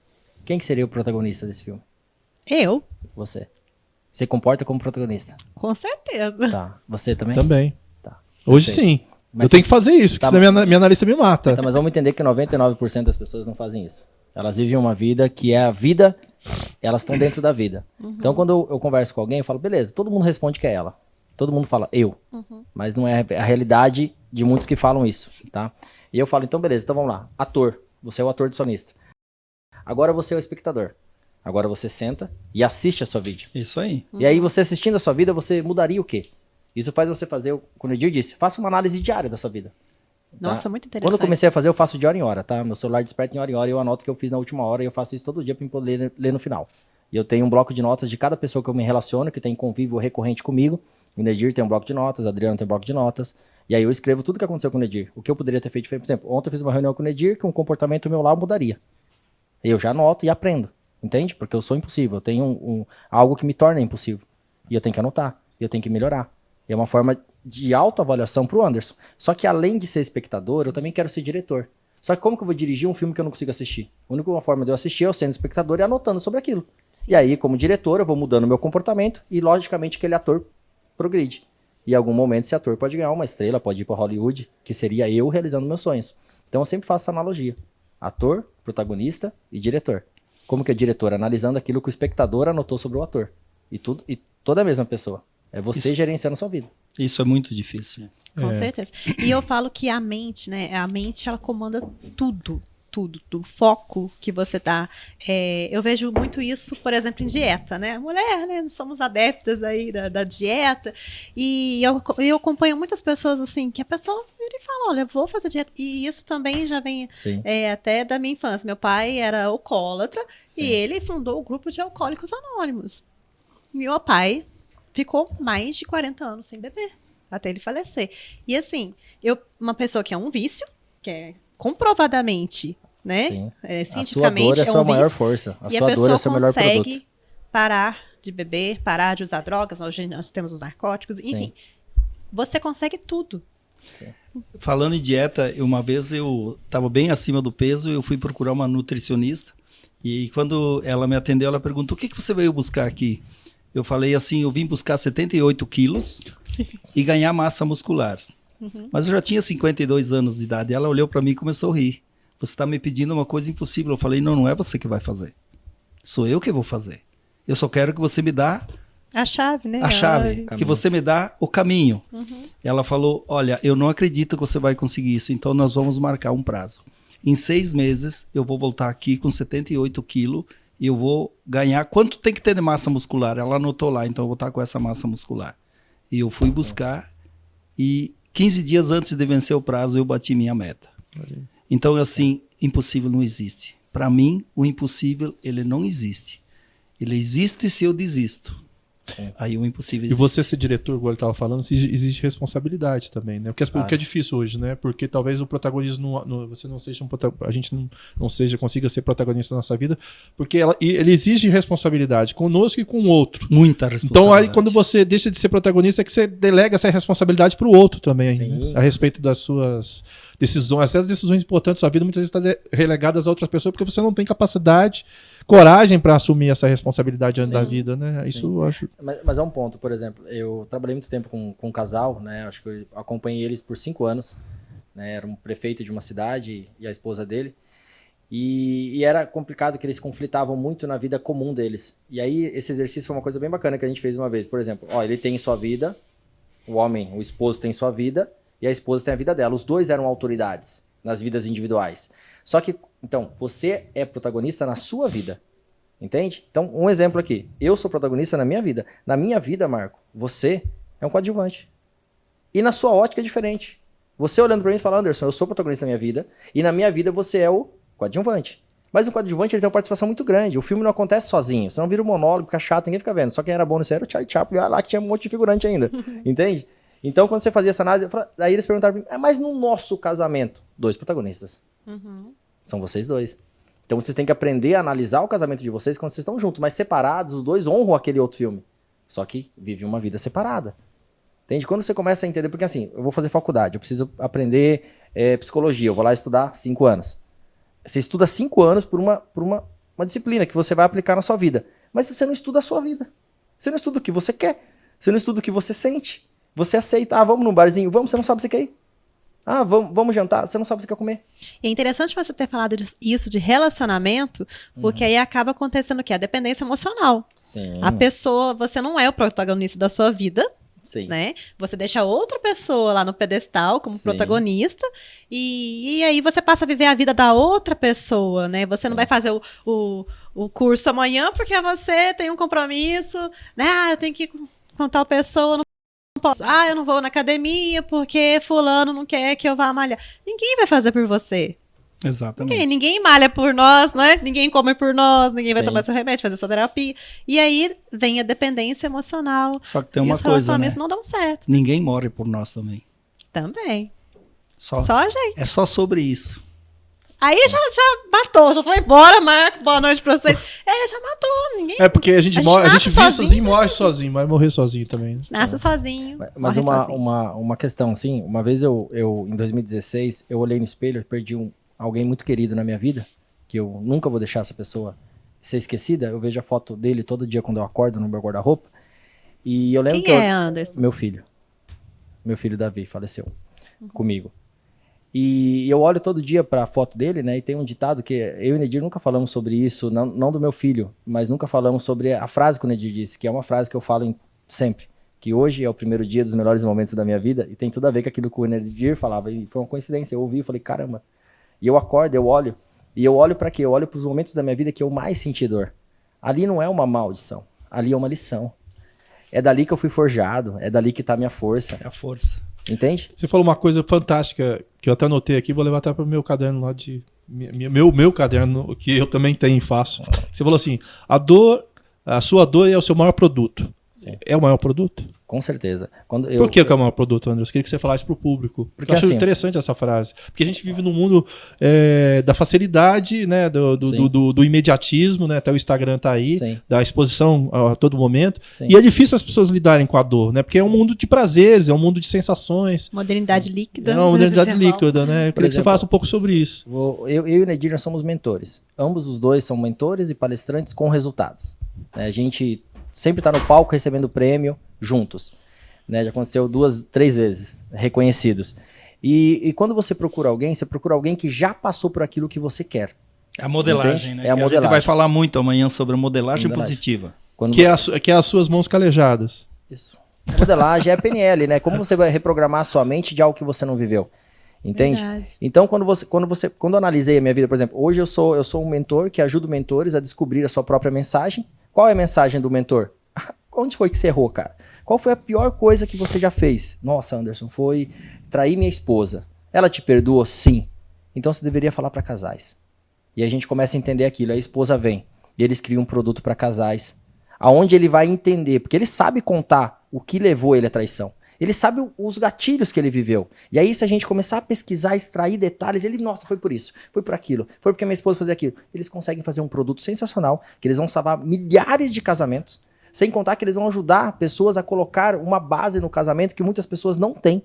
[SPEAKER 3] Quem que seria o protagonista desse filme?
[SPEAKER 1] Eu.
[SPEAKER 3] Você. Você comporta como protagonista?
[SPEAKER 1] Com certeza.
[SPEAKER 3] Tá. Você também?
[SPEAKER 4] Também.
[SPEAKER 3] Tá.
[SPEAKER 4] Hoje sim.
[SPEAKER 3] Mas
[SPEAKER 4] eu tenho que fazer isso, porque senão minha analista me mata.
[SPEAKER 3] Tá, mas vamos entender que 99% das pessoas não fazem isso. Elas vivem uma vida que é a vida, elas estão dentro da vida. Então, quando eu converso com alguém, eu falo, beleza, todo mundo responde que é ela. Todo mundo fala, eu. Mas não é a realidade de muitos que falam isso, tá? E eu falo, então beleza, então vamos lá. Ator. Você é o ator de sonista. Agora você é o espectador. Agora você senta e assiste a sua vida.
[SPEAKER 2] Isso aí.
[SPEAKER 3] E aí você assistindo a sua vida, você mudaria o quê? Isso faz você fazer, como o Edir disse, faça uma análise diária da sua vida.
[SPEAKER 1] Nossa, muito interessante.
[SPEAKER 3] Quando eu comecei a fazer, eu faço de hora em hora, tá? Meu celular desperta em hora, eu anoto o que eu fiz na última hora e eu faço isso todo dia pra eu poder ler no final. E eu tenho um bloco de notas de cada pessoa que eu me relaciono, que tem convívio recorrente comigo. O Nedir tem um bloco de notas, o Adriano tem um bloco de notas. E aí eu escrevo tudo que aconteceu com o Nedir. O que eu poderia ter feito diferente. Por exemplo, ontem eu fiz uma reunião com o Nedir que um comportamento meu lá mudaria. Eu já anoto e aprendo, entende? Porque eu sou impossível, eu tenho algo que me torna impossível. E eu tenho que anotar, e eu tenho que melhorar. E é uma forma de autoavaliação pro Anderson. Só que além de ser espectador, eu também quero ser diretor. Só que como que eu vou dirigir um filme que eu não consigo assistir? A única forma de eu assistir é eu sendo espectador e anotando sobre aquilo. Sim. E aí, como diretor, eu vou mudando o meu comportamento e, logicamente, aquele ator progride. E em algum momento esse ator pode ganhar uma estrela, pode ir para Hollywood, que seria eu realizando meus sonhos. Então eu sempre faço essa analogia. Ator, protagonista e diretor. Como que é diretor? Analisando aquilo que o espectador anotou sobre o ator. E toda a mesma pessoa. É você gerenciando a sua vida.
[SPEAKER 2] Isso é muito difícil.
[SPEAKER 1] Com certeza. E eu falo que a mente, né? A mente, ela comanda tudo. Tudo, do foco que você dá. Eu vejo muito isso, por exemplo, em dieta, né? Mulher, né? Somos adeptas aí da dieta. E eu acompanho muitas pessoas, assim, que a pessoa vira e fala, olha, vou fazer dieta. E isso também já vem até da minha infância. Meu pai era alcoólatra e ele fundou o grupo de Alcoólicos Anônimos. Meu pai ficou mais de 40 anos sem beber, até ele falecer. E assim, uma pessoa que é um vício, que é comprovadamente, né? Cientificamente,
[SPEAKER 3] a sua dor é a sua maior força. A sua dor é o seu melhor produto.
[SPEAKER 1] E a pessoa consegue parar de beber, parar de usar drogas, hoje nós temos os narcóticos, enfim. Você consegue tudo.
[SPEAKER 3] Sim.
[SPEAKER 2] Falando em dieta, uma vez eu estava bem acima do peso, eu fui procurar uma nutricionista e quando ela me atendeu, ela perguntou, o que você veio buscar aqui? Eu falei assim, eu vim buscar 78 quilos e ganhar massa muscular. Mas eu já tinha 52 anos de idade. Ela olhou para mim e começou a rir. Você está me pedindo uma coisa impossível. Eu falei, não é você que vai fazer. Sou eu que vou fazer. Eu só quero que você me dá
[SPEAKER 1] a chave, né?
[SPEAKER 2] A chave, que você me dá o caminho. Ela falou, olha, eu não acredito que você vai conseguir isso, então nós vamos marcar um prazo. Em 6 meses eu vou voltar aqui com 78 quilos e eu vou ganhar, quanto tem que ter de massa muscular? Ela anotou lá, então eu vou estar com essa massa muscular. E eu fui buscar e 15 dias antes de vencer o prazo eu bati minha meta. Então, assim, impossível não existe. Para mim, o impossível, ele não existe. Ele existe se eu desisto. Aí o impossível existe.
[SPEAKER 4] E você ser diretor, igual ele estava falando, existe responsabilidade também, né? Porque é difícil hoje, né? Porque talvez o protagonismo, você não seja a gente não consiga ser protagonista da nossa vida, porque ele exige responsabilidade conosco e com o outro.
[SPEAKER 2] Muita responsabilidade.
[SPEAKER 4] Então aí quando você deixa de ser protagonista é que você delega essa responsabilidade para o outro também, né? A respeito das suas decisões, as decisões importantes da sua vida muitas vezes estão relegadas a outras pessoas porque você não tem capacidade, coragem para assumir essa responsabilidade da vida, né? Isso eu acho.
[SPEAKER 3] Mas é um ponto, por exemplo, eu trabalhei muito tempo com um casal, né? Acho que eu acompanhei eles por 5 anos, né? Era um prefeito de uma cidade e a esposa dele. E era complicado que eles conflitavam muito na vida comum deles. E aí esse exercício foi uma coisa bem bacana que a gente fez uma vez. Por exemplo, ele tem sua vida, o homem, o esposo tem sua vida e a esposa tem a vida dela. Os dois eram autoridades nas vidas individuais. Só que, então, você é protagonista na sua vida. Entende? Então, um exemplo aqui. Eu sou protagonista na minha vida. Na minha vida, Marco, você é um coadjuvante. E na sua ótica é diferente. Você olhando pra mim e fala, Anderson, eu sou protagonista da minha vida. E na minha vida você é o coadjuvante. Mas o coadjuvante ele tem uma participação muito grande. O filme não acontece sozinho. Você não vira um monólogo, fica chato, ninguém fica vendo. Só quem era bom nisso era o Charlie Chaplin. Olha lá que tinha um monte de figurante ainda. Entende? Então, quando você fazia essa análise, aí eles perguntaram pra mim, mas no nosso casamento, 2 protagonistas. São vocês 2. Então, vocês têm que aprender a analisar o casamento de vocês quando vocês estão juntos. Mas separados, os 2 honram aquele outro filme. Só que vivem uma vida separada. Entende? Quando você começa a entender, porque assim, eu vou fazer faculdade, eu preciso aprender psicologia, eu vou lá estudar 5 anos. Você estuda 5 anos por uma disciplina que você vai aplicar na sua vida. Mas você não estuda a sua vida. Você não estuda o que você quer. Você não estuda o que você sente. Você aceita, vamos num barzinho, vamos, você não sabe o que você quer ir. Vamos jantar, você não sabe o que você quer comer.
[SPEAKER 1] E é interessante você ter falado isso de relacionamento, porque aí acaba acontecendo o quê? A dependência emocional.
[SPEAKER 3] Sim.
[SPEAKER 1] A pessoa, você não é o protagonista da sua vida,
[SPEAKER 3] Sim.
[SPEAKER 1] né? Você deixa outra pessoa lá no pedestal como protagonista e aí você passa a viver a vida da outra pessoa, né? Você não vai fazer o curso amanhã porque você tem um compromisso, né? Eu tenho que ir com tal pessoa no posso. Eu não vou na academia porque fulano não quer que eu vá malhar. Ninguém vai fazer por você.
[SPEAKER 2] Exatamente.
[SPEAKER 1] Ninguém malha por nós, não é? Ninguém come por nós, ninguém vai
[SPEAKER 3] Sim.
[SPEAKER 1] tomar seu remédio, fazer sua terapia. E aí vem a dependência emocional.
[SPEAKER 2] Só que tem
[SPEAKER 1] E
[SPEAKER 2] uma
[SPEAKER 1] os
[SPEAKER 2] coisa, né?
[SPEAKER 1] relacionamentos não dão certo.
[SPEAKER 2] Ninguém morre por nós também.
[SPEAKER 1] Também.
[SPEAKER 2] Só
[SPEAKER 1] Só a gente.
[SPEAKER 2] É só sobre isso.
[SPEAKER 1] Aí já matou, já foi embora, Marco. Boa noite pra vocês. Já matou, ninguém.
[SPEAKER 4] É porque a gente
[SPEAKER 1] nasce
[SPEAKER 4] vive sozinho,
[SPEAKER 1] mas
[SPEAKER 4] morre sozinho, vai morrer sozinho também.
[SPEAKER 1] Nasce sozinho.
[SPEAKER 3] Mas
[SPEAKER 1] morre sozinho.
[SPEAKER 3] uma questão, assim, uma vez eu, em 2016, eu olhei no espelho e perdi alguém muito querido na minha vida, que eu nunca vou deixar essa pessoa ser esquecida. Eu vejo a foto dele todo dia quando eu acordo no meu guarda-roupa. E eu lembro
[SPEAKER 1] Quem
[SPEAKER 3] que
[SPEAKER 1] é, Anderson?
[SPEAKER 3] meu filho Davi faleceu comigo. E eu olho todo dia pra foto dele, né? E tem um ditado que eu e o Nedir nunca falamos sobre isso, não do meu filho, mas nunca falamos sobre a frase que o Nedir disse, que é uma frase que eu falo sempre, que hoje é o primeiro dia dos melhores momentos da minha vida, e tem tudo a ver com aquilo que o Nedir falava, e foi uma coincidência, eu ouvi e falei, caramba. E eu acordo, eu olho pra quê? Eu olho pros momentos da minha vida que eu mais senti dor. Ali não é uma maldição, ali é uma lição. É dali que eu fui forjado, é dali que tá a minha força,
[SPEAKER 2] É a força.
[SPEAKER 3] entende?
[SPEAKER 4] Você falou uma coisa fantástica que eu até anotei aqui, vou levar até para o meu caderno lá de. Meu caderno, que eu também tenho e faço. Você falou assim: a sua dor é o seu maior produto.
[SPEAKER 3] Sim.
[SPEAKER 4] É o maior produto?
[SPEAKER 3] Com certeza.
[SPEAKER 4] Por que é o maior produto, Anderson? Eu queria que você falasse para o público.
[SPEAKER 3] Porque
[SPEAKER 4] eu acho
[SPEAKER 3] assim,
[SPEAKER 4] interessante essa frase. Porque a gente vive num mundo da facilidade, né, do imediatismo, né, até o Instagram tá aí,
[SPEAKER 3] Sim.
[SPEAKER 4] da exposição a todo momento.
[SPEAKER 3] Sim.
[SPEAKER 4] E é difícil as pessoas lidarem com a dor, né? Porque é um mundo de prazeres, é um mundo de sensações.
[SPEAKER 1] Modernidade líquida.
[SPEAKER 4] É uma modernidade
[SPEAKER 1] Desenvolve.
[SPEAKER 4] líquida, né? Eu queria que você falasse um pouco sobre isso.
[SPEAKER 3] Eu e o Nedir, nós somos mentores. Ambos os dois são mentores e palestrantes com resultados. Né? A gente sempre está no palco recebendo prêmio juntos. Né? Já aconteceu 2, 3 vezes, reconhecidos. E quando você procura alguém que já passou por aquilo que você quer.
[SPEAKER 2] É a modelagem,
[SPEAKER 3] Entende?
[SPEAKER 2] né?
[SPEAKER 3] É a
[SPEAKER 2] Que
[SPEAKER 3] modelagem.
[SPEAKER 2] gente vai falar muito amanhã sobre a modelagem
[SPEAKER 3] Modelagem.
[SPEAKER 2] positiva.
[SPEAKER 3] Quando
[SPEAKER 4] Que é as suas mãos calejadas.
[SPEAKER 3] Isso. A modelagem é a PNL, né? Como você vai reprogramar a sua mente de algo que você não viveu. Entende?
[SPEAKER 1] Verdade.
[SPEAKER 3] Então, quando eu analisei a minha vida, por exemplo, hoje eu sou um mentor que ajuda mentores a descobrir a sua própria mensagem. Qual é a mensagem do mentor? Onde foi que você errou, cara? Qual foi a pior coisa que você já fez? Nossa, Anderson, foi trair minha esposa. Ela te perdoou? Sim. Então você deveria falar para casais. E a gente começa a entender aquilo. A esposa vem e eles criam um produto para casais, aonde ele vai entender, porque ele sabe contar o que levou ele à traição. Ele sabe os gatilhos que ele viveu. E aí, se a gente começar a pesquisar, extrair detalhes, nossa, foi por isso, foi por aquilo, foi porque minha esposa fazia aquilo. Eles conseguem fazer um produto sensacional, que eles vão salvar milhares de casamentos, sem contar que eles vão ajudar pessoas a colocar uma base no casamento que muitas pessoas não têm,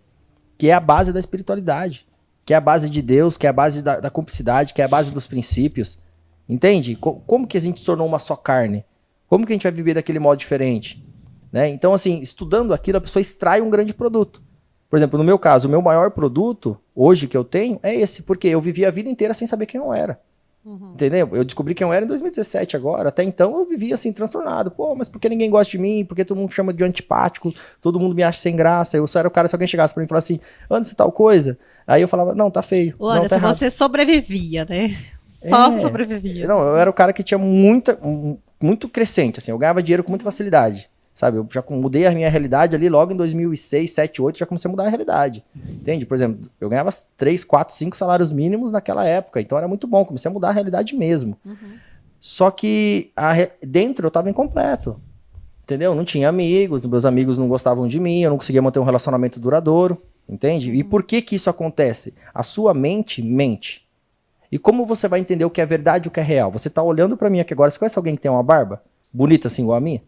[SPEAKER 3] que é a base da espiritualidade, que é a base de Deus, que é a base da cumplicidade, que é a base dos princípios. Entende? Como que a gente se tornou uma só carne? Como que a gente vai viver daquele modo diferente? Né? Então, assim, estudando aquilo, a pessoa extrai um grande produto. Por exemplo, no meu caso, o meu maior produto, hoje, que eu tenho, é esse. Porque eu vivi a vida inteira sem saber quem eu era. Entendeu? Eu descobri quem eu era em 2017 agora. Até então, eu vivia, assim, transtornado. Pô, mas por que ninguém gosta de mim? Por que todo mundo me chama de antipático? Todo mundo me acha sem graça. Eu só era o cara, se alguém chegasse pra mim e falasse assim, Anderson, tal coisa. Aí eu falava, não, tá feio.
[SPEAKER 1] Olha,
[SPEAKER 3] não, tá
[SPEAKER 1] se
[SPEAKER 3] errado.
[SPEAKER 1] você sobrevivia, né? Só sobrevivia.
[SPEAKER 3] Não, eu era o cara que tinha muito crescente, assim. Eu ganhava dinheiro com muita facilidade. Sabe, eu já mudei a minha realidade ali logo em 2006, 7, 8, já comecei a mudar a realidade. Entende? Por exemplo, eu ganhava 3, 4, 5 salários mínimos naquela época, então era muito bom, comecei a mudar a realidade mesmo. Só que dentro eu tava incompleto. Entendeu? Não tinha amigos, meus amigos não gostavam de mim, eu não conseguia manter um relacionamento duradouro. Entende? E por que isso acontece? A sua mente mente. E como você vai entender o que é verdade e o que é real? Você tá olhando pra mim aqui agora, você conhece alguém que tem uma barba? Bonita assim, igual a minha?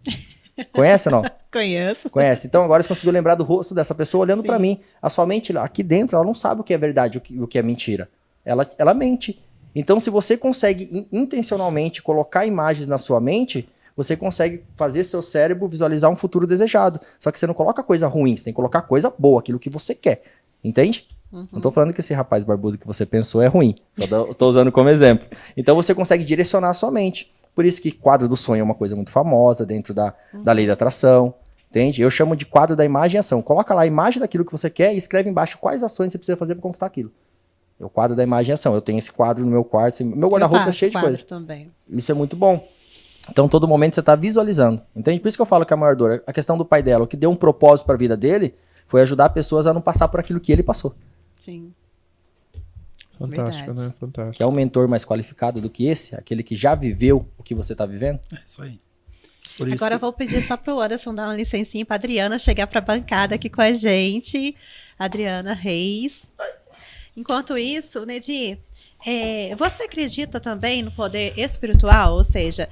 [SPEAKER 3] Conhece ou não?
[SPEAKER 1] Conheço.
[SPEAKER 3] Conhece. Então agora você conseguiu lembrar do rosto dessa pessoa olhando
[SPEAKER 1] Sim.
[SPEAKER 3] pra mim. A sua mente lá, aqui dentro, ela não sabe o que é verdade e o que é mentira. Ela mente. Então se você consegue intencionalmente colocar imagens na sua mente, você consegue fazer seu cérebro visualizar um futuro desejado. Só que você não coloca coisa ruim, você tem que colocar coisa boa, aquilo que você quer. Entende? Não tô falando que esse rapaz barbudo que você pensou é ruim. Só tô usando como exemplo. Então você consegue direcionar a sua mente. Por isso que quadro do sonho é uma coisa muito famosa dentro da lei da atração, entende? Eu chamo de quadro da imagem e ação. Coloca lá a imagem daquilo que você quer e escreve embaixo quais ações você precisa fazer para conquistar aquilo. É o quadro da imagem e ação. Eu tenho esse quadro no meu quarto, meu guarda-roupa é cheio de coisa.
[SPEAKER 1] Também.
[SPEAKER 3] Isso é muito bom. Então, todo momento você está visualizando. Entende? Por isso que eu falo que a maior dor, a questão do pai dela, o que deu um propósito para a vida dele, foi ajudar pessoas a não passar por aquilo que ele passou.
[SPEAKER 1] Sim.
[SPEAKER 4] Fantástico,
[SPEAKER 1] Verdade.
[SPEAKER 4] né? Fantástico.
[SPEAKER 3] Que é um mentor mais qualificado do que esse, aquele que já viveu o que você está vivendo.
[SPEAKER 2] É isso aí. Por isso
[SPEAKER 1] Agora eu vou pedir só pro Anderson dar uma licencinha pra Adriana chegar pra bancada aqui com a gente. Adriana Reis. Enquanto isso, Nedir, você acredita também no poder espiritual? Ou seja,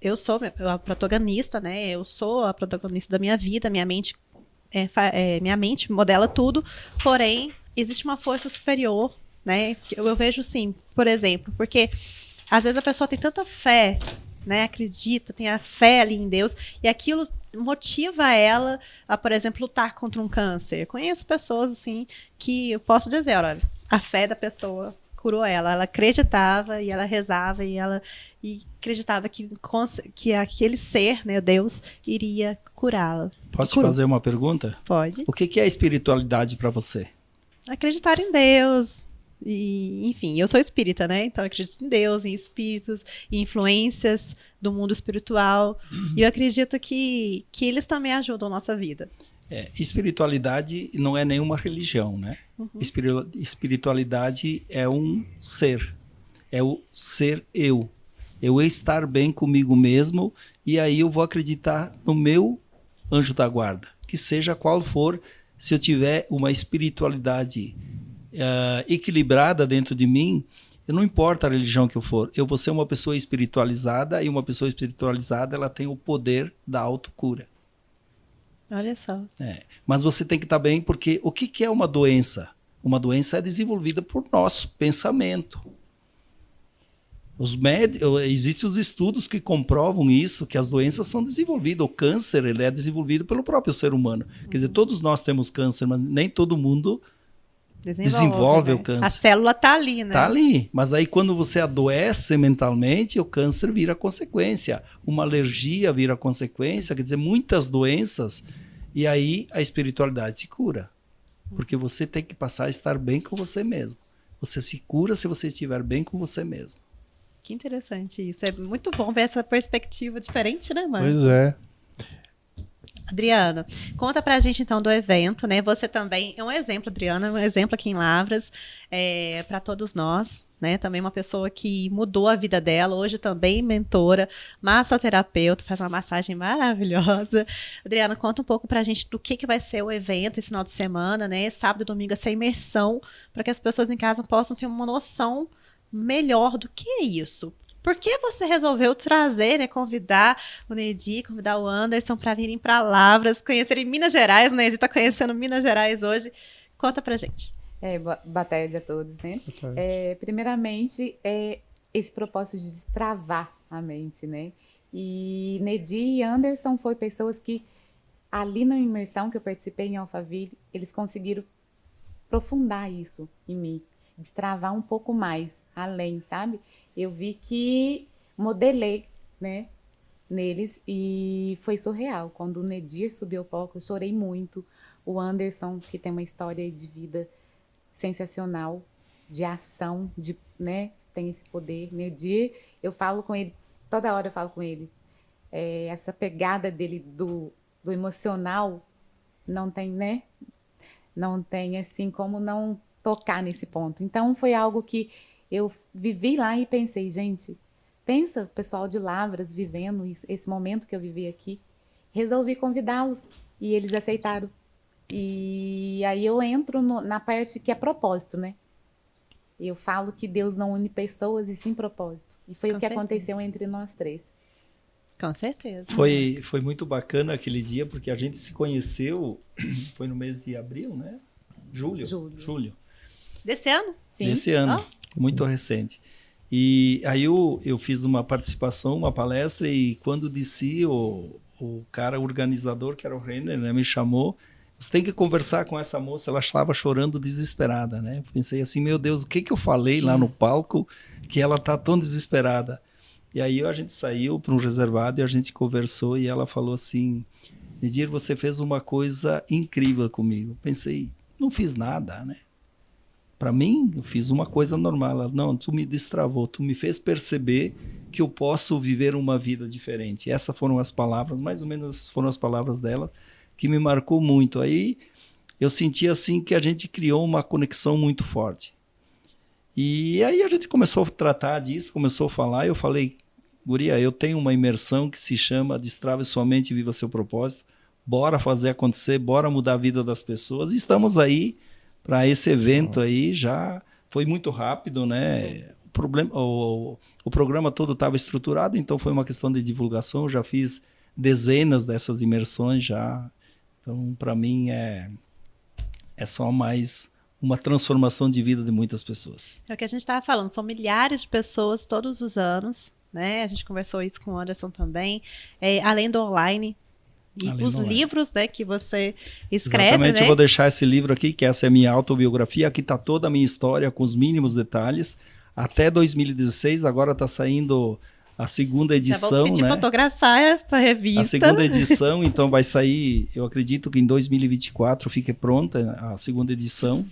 [SPEAKER 1] eu sou a protagonista, né? Eu sou a protagonista da minha vida, minha mente, minha mente modela tudo, porém, existe uma força superior, né? Eu vejo sim, por exemplo, porque às vezes a pessoa tem tanta fé, né, acredita, tem a fé ali em Deus, e aquilo motiva ela a, por exemplo, lutar contra um câncer. Conheço pessoas, assim, que eu posso dizer, olha, a fé da pessoa curou ela acreditava, e ela rezava, e acreditava que aquele ser, né, Deus, iria curá-la.
[SPEAKER 2] Posso te fazer uma pergunta?
[SPEAKER 1] Pode.
[SPEAKER 2] O que é a espiritualidade para você?
[SPEAKER 1] Acreditar em Deus. E, enfim, eu sou espírita, né? Então eu acredito em Deus, em espíritos, em influências do mundo espiritual. E eu acredito que eles também ajudam a nossa vida.
[SPEAKER 2] Espiritualidade não é nenhuma religião, né? Espiritualidade é um ser. É o ser eu. Eu estar bem comigo mesmo, e aí eu vou acreditar no meu anjo da guarda. Que seja qual for, se eu tiver uma espiritualidade equilibrada dentro de mim, não importa a religião que eu for, eu vou ser uma pessoa espiritualizada, e uma pessoa espiritualizada, ela tem o poder da autocura.
[SPEAKER 1] Olha só.
[SPEAKER 2] Mas você tem que estar bem, porque o que é uma doença? Uma doença é desenvolvida por nosso pensamento. Existem os estudos que comprovam isso, que as doenças são desenvolvidas. O câncer, ele é desenvolvido pelo próprio ser humano. Quer dizer, todos nós temos câncer, mas nem todo mundo desenvolve, né, o câncer.
[SPEAKER 1] A célula está ali, né?
[SPEAKER 2] Está ali. Mas aí quando você adoece mentalmente, o câncer vira consequência. Uma alergia vira consequência. Quer dizer, muitas doenças. E aí a espiritualidade se cura. Porque você tem que passar a estar bem com você mesmo. Você se cura se você estiver bem com você mesmo.
[SPEAKER 1] Que interessante isso. É muito bom ver essa perspectiva diferente, né, Marcos?
[SPEAKER 4] Pois é.
[SPEAKER 1] Adriana, conta pra gente então do evento, né? Você também é um exemplo, Adriana, um exemplo aqui em Lavras, para todos nós, né? Também uma pessoa que mudou a vida dela, hoje também mentora, massoterapeuta, faz uma massagem maravilhosa. Adriana, conta um pouco pra gente do que vai ser o evento esse final de semana, né? Sábado e domingo, essa imersão, para que as pessoas em casa possam ter uma noção melhor do que é isso. Por que você resolveu trazer, né, convidar o Nedir, convidar o Anderson para virem para Lavras, conhecerem Minas Gerais, né? A gente está conhecendo Minas Gerais hoje. Conta pra gente.
[SPEAKER 5] Boa tarde a todos, né? Primeiramente, esse propósito de destravar a mente, né? E Nedir e Anderson foram pessoas que, ali na imersão que eu participei em Alphaville, eles conseguiram aprofundar isso em mim. Destravar um pouco mais, além, sabe? Eu vi que modelei, né, neles, e foi surreal. Quando o Nedir subiu ao palco, eu chorei muito. O Anderson, que tem uma história de vida sensacional, de ação, né, tem esse poder. Nedir, eu falo com ele, toda hora eu falo com ele. Essa pegada dele do emocional, não tem, né? Não tem, assim, como não tocar nesse ponto. Então, foi algo que eu vivi lá e pensei, gente, pensa o pessoal de Lavras vivendo esse momento que eu vivi aqui. Resolvi convidá-los e eles aceitaram. E aí eu entro na parte que é propósito, né? Eu falo que Deus não une pessoas e sim propósito. E foi o que aconteceu entre nós três.
[SPEAKER 1] Com certeza.
[SPEAKER 2] Foi muito bacana aquele dia, porque a gente se conheceu, foi no mês de abril, né? Julho.
[SPEAKER 1] Desse ano?
[SPEAKER 5] Sim.
[SPEAKER 2] Desse ano, muito recente. E aí eu fiz uma participação, uma palestra, e quando desci, o cara organizador, que era o Renner, né, me chamou. Você tem que conversar com essa moça, ela estava chorando desesperada, né? Eu pensei assim, meu Deus, o que eu falei lá no palco que ela tá tão desesperada? E aí a gente saiu para um reservado e a gente conversou, e ela falou assim, Nedir, você fez uma coisa incrível comigo. Pensei, não fiz nada, né? Para mim, eu fiz uma coisa normal. Ela, não, tu me destravou, tu me fez perceber que eu posso viver uma vida diferente. Essas foram as palavras, mais ou menos foram as palavras dela, que me marcou muito. Aí eu senti assim que a gente criou uma conexão muito forte. E aí a gente começou a tratar disso, começou a falar, e eu falei, guria, eu tenho uma imersão que se chama Destrave Sua Mente e Viva Seu Propósito. Bora fazer acontecer, bora mudar a vida das pessoas. E estamos aí para esse evento aí, já foi muito rápido, né? O programa todo estava estruturado, então foi uma questão de divulgação. Eu já fiz dezenas dessas imersões já. Então, para mim, é só mais uma transformação de vida de muitas pessoas.
[SPEAKER 1] É o que a gente estava falando, são milhares de pessoas todos os anos, né? A gente conversou isso com o Anderson também, além do online. E
[SPEAKER 2] Além
[SPEAKER 1] os
[SPEAKER 2] do online.
[SPEAKER 1] livros, né, que você escreve,
[SPEAKER 2] Exatamente,
[SPEAKER 1] né?
[SPEAKER 2] eu vou deixar esse livro aqui, que essa é a minha autobiografia. Aqui está toda a minha história, com os mínimos detalhes. Até 2016, agora está saindo a segunda
[SPEAKER 1] Já
[SPEAKER 2] edição,
[SPEAKER 1] vou pedir
[SPEAKER 2] né?
[SPEAKER 1] fotografar para a revista.
[SPEAKER 2] A segunda edição, então vai sair, eu acredito que em 2024 fique pronta a segunda edição.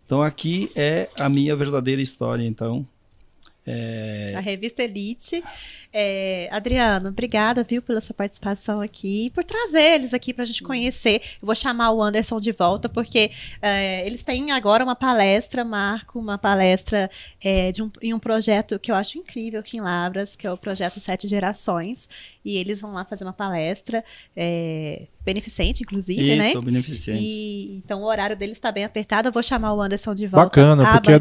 [SPEAKER 2] Então aqui é a minha verdadeira história, então.
[SPEAKER 1] A revista Elite. Adriano, obrigada, viu, pela sua participação aqui e por trazer eles aqui para a gente conhecer. Eu vou chamar o Anderson de volta, porque eles têm agora uma palestra, Marco, uma palestra em um projeto que eu acho incrível aqui em Lavras, que é o projeto 7 Gerações, e eles vão lá fazer uma palestra beneficente, inclusive, né?
[SPEAKER 2] Isso, beneficente.
[SPEAKER 1] E, então o horário deles está bem apertado, eu vou chamar o Anderson de volta.
[SPEAKER 4] Bacana, porque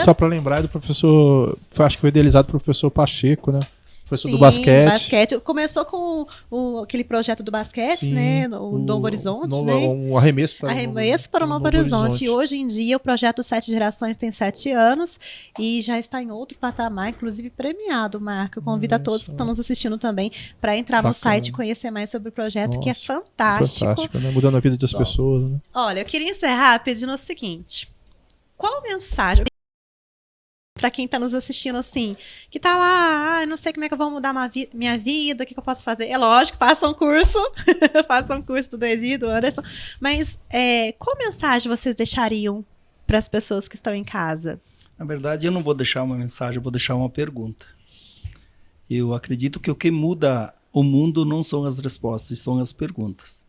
[SPEAKER 4] só para lembrar, é do professor, acho que foi idealizado pelo professor Pacheco, né? Professor do basquete.
[SPEAKER 1] Começou com aquele projeto do basquete,
[SPEAKER 4] Sim,
[SPEAKER 1] né? O Novo Horizonte, né?
[SPEAKER 4] Um arremesso
[SPEAKER 1] para o Novo Horizonte. E hoje em dia o projeto 7 Gerações tem 7 anos e já está em outro patamar, inclusive premiado, Marco. Eu convido a todos que estão nos assistindo também para entrar no site e conhecer mais sobre o projeto, que é fantástico.
[SPEAKER 4] Fantástico, né? Mudando a vida das pessoas, né?
[SPEAKER 1] Olha, eu queria encerrar pedindo o seguinte. Qual mensagem para quem está nos assistindo assim, que tá lá, não sei como é que eu vou mudar minha vida, o que eu posso fazer? É lógico, façam um curso, façam um curso do Edi, do Anderson, mas qual mensagem vocês deixariam para as pessoas que estão em casa?
[SPEAKER 2] Na verdade, eu não vou deixar uma mensagem, eu vou deixar uma pergunta. Eu acredito que o que muda o mundo não são as respostas, são as perguntas.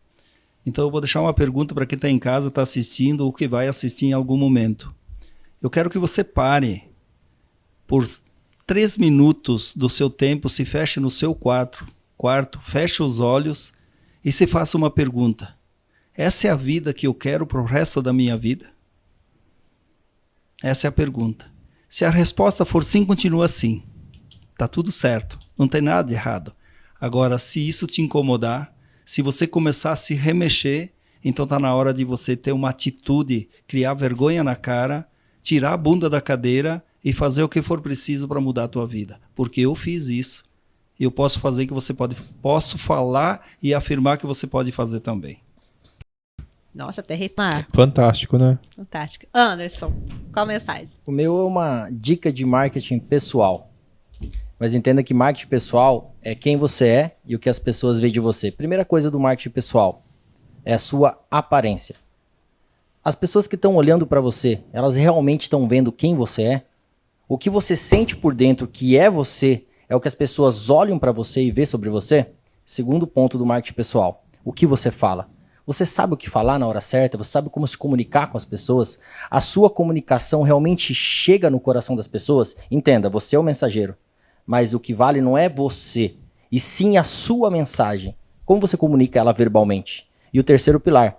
[SPEAKER 2] Então eu vou deixar uma pergunta para quem está em casa, está assistindo ou que vai assistir em algum momento. Eu quero que você pare por 3 minutos do seu tempo, se feche no seu quarto, feche os olhos e se faça uma pergunta. Essa é a vida que eu quero para o resto da minha vida? Essa é a pergunta. Se a resposta for sim, continua assim. Tá tudo certo, não tem nada de errado. Agora, se isso te incomodar, se você começar a se remexer, então tá na hora de você ter uma atitude, criar vergonha na cara, tirar a bunda da cadeira e fazer o que for preciso para mudar a tua vida. Porque eu fiz isso. E eu posso fazer que você pode... Posso falar e afirmar que você pode fazer também.
[SPEAKER 1] Nossa, até arrepiar.
[SPEAKER 4] Fantástico, né?
[SPEAKER 1] Fantástico. Anderson, qual a mensagem?
[SPEAKER 3] O meu é uma dica de marketing pessoal. Mas entenda que marketing pessoal é quem você é e o que as pessoas veem de você. Primeira coisa do marketing pessoal é a sua aparência. As pessoas que estão olhando para você, elas realmente estão vendo quem você é? O que você sente por dentro que é você, é o que as pessoas olham para você e vê sobre você? Segundo ponto do marketing pessoal, o que você fala. Você sabe o que falar na hora certa? Você sabe como se comunicar com as pessoas? A sua comunicação realmente chega no coração das pessoas? Entenda, você é o mensageiro. Mas o que vale não é você, e sim a sua mensagem. Como você comunica ela verbalmente? E o terceiro pilar,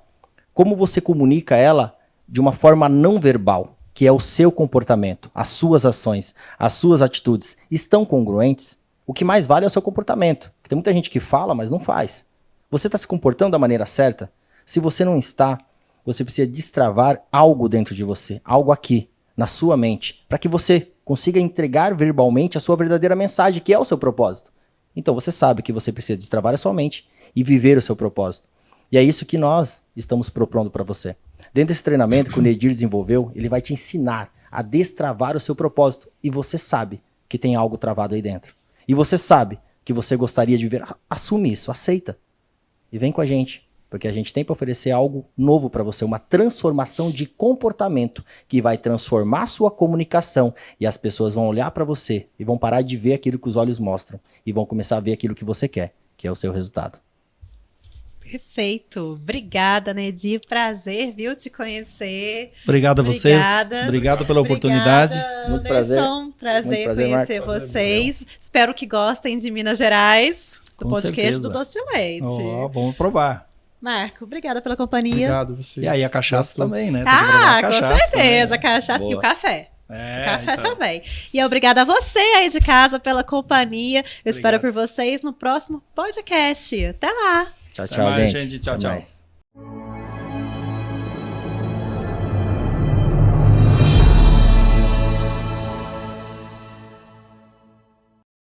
[SPEAKER 3] como você comunica ela de uma forma não verbal, que é o seu comportamento, as suas ações, as suas atitudes, estão congruentes? O que mais vale é o seu comportamento. Tem muita gente que fala, mas não faz. Você está se comportando da maneira certa? Se você não está, você precisa destravar algo dentro de você, algo aqui, na sua mente, para que você consiga entregar verbalmente a sua verdadeira mensagem, que é o seu propósito. Então você sabe que você precisa destravar a sua mente e viver o seu propósito. E é isso que nós estamos propondo para você. Dentro desse treinamento que o Nedir desenvolveu, ele vai te ensinar a destravar o seu propósito. E você sabe que tem algo travado aí dentro. E você sabe que você gostaria de viver. Assume isso, aceita. E vem com a gente. Porque a gente tem para oferecer algo novo para você, uma transformação de comportamento que vai transformar a sua comunicação e as pessoas vão olhar para você e vão parar de ver aquilo que os olhos mostram e vão começar a ver aquilo que você quer, que é o seu resultado.
[SPEAKER 1] Perfeito. Obrigada, Nedir. Prazer, viu, te conhecer.
[SPEAKER 2] Obrigado a vocês. Obrigado pela oportunidade.
[SPEAKER 3] Muito prazer.
[SPEAKER 1] Prazer
[SPEAKER 3] Muito prazer,
[SPEAKER 1] conhecer
[SPEAKER 3] Marco.
[SPEAKER 1] vocês. Espero que gostem de Minas Gerais, do
[SPEAKER 2] Com
[SPEAKER 1] podcast
[SPEAKER 2] certeza.
[SPEAKER 1] do Doce de Leite.
[SPEAKER 2] Ó, vamos provar.
[SPEAKER 1] Marco, obrigada pela companhia.
[SPEAKER 4] Obrigado a vocês.
[SPEAKER 2] E aí a caixaça
[SPEAKER 4] Todos.
[SPEAKER 2] também, né? Tem que provar
[SPEAKER 1] Ah,
[SPEAKER 2] a
[SPEAKER 1] com
[SPEAKER 2] cachaça
[SPEAKER 1] certeza.
[SPEAKER 2] também, né?
[SPEAKER 1] Cachaça e
[SPEAKER 3] Boa.
[SPEAKER 1] o café.
[SPEAKER 2] É,
[SPEAKER 1] Café
[SPEAKER 2] então.
[SPEAKER 1] também. E obrigada a você aí de casa pela companhia. Eu espero por
[SPEAKER 2] Obrigado.
[SPEAKER 1] vocês no próximo podcast. Até lá!
[SPEAKER 3] Tchau,
[SPEAKER 2] Até
[SPEAKER 3] tchau,
[SPEAKER 2] mais,
[SPEAKER 3] gente.
[SPEAKER 2] gente. Tchau,
[SPEAKER 3] Até
[SPEAKER 2] tchau.
[SPEAKER 3] mais.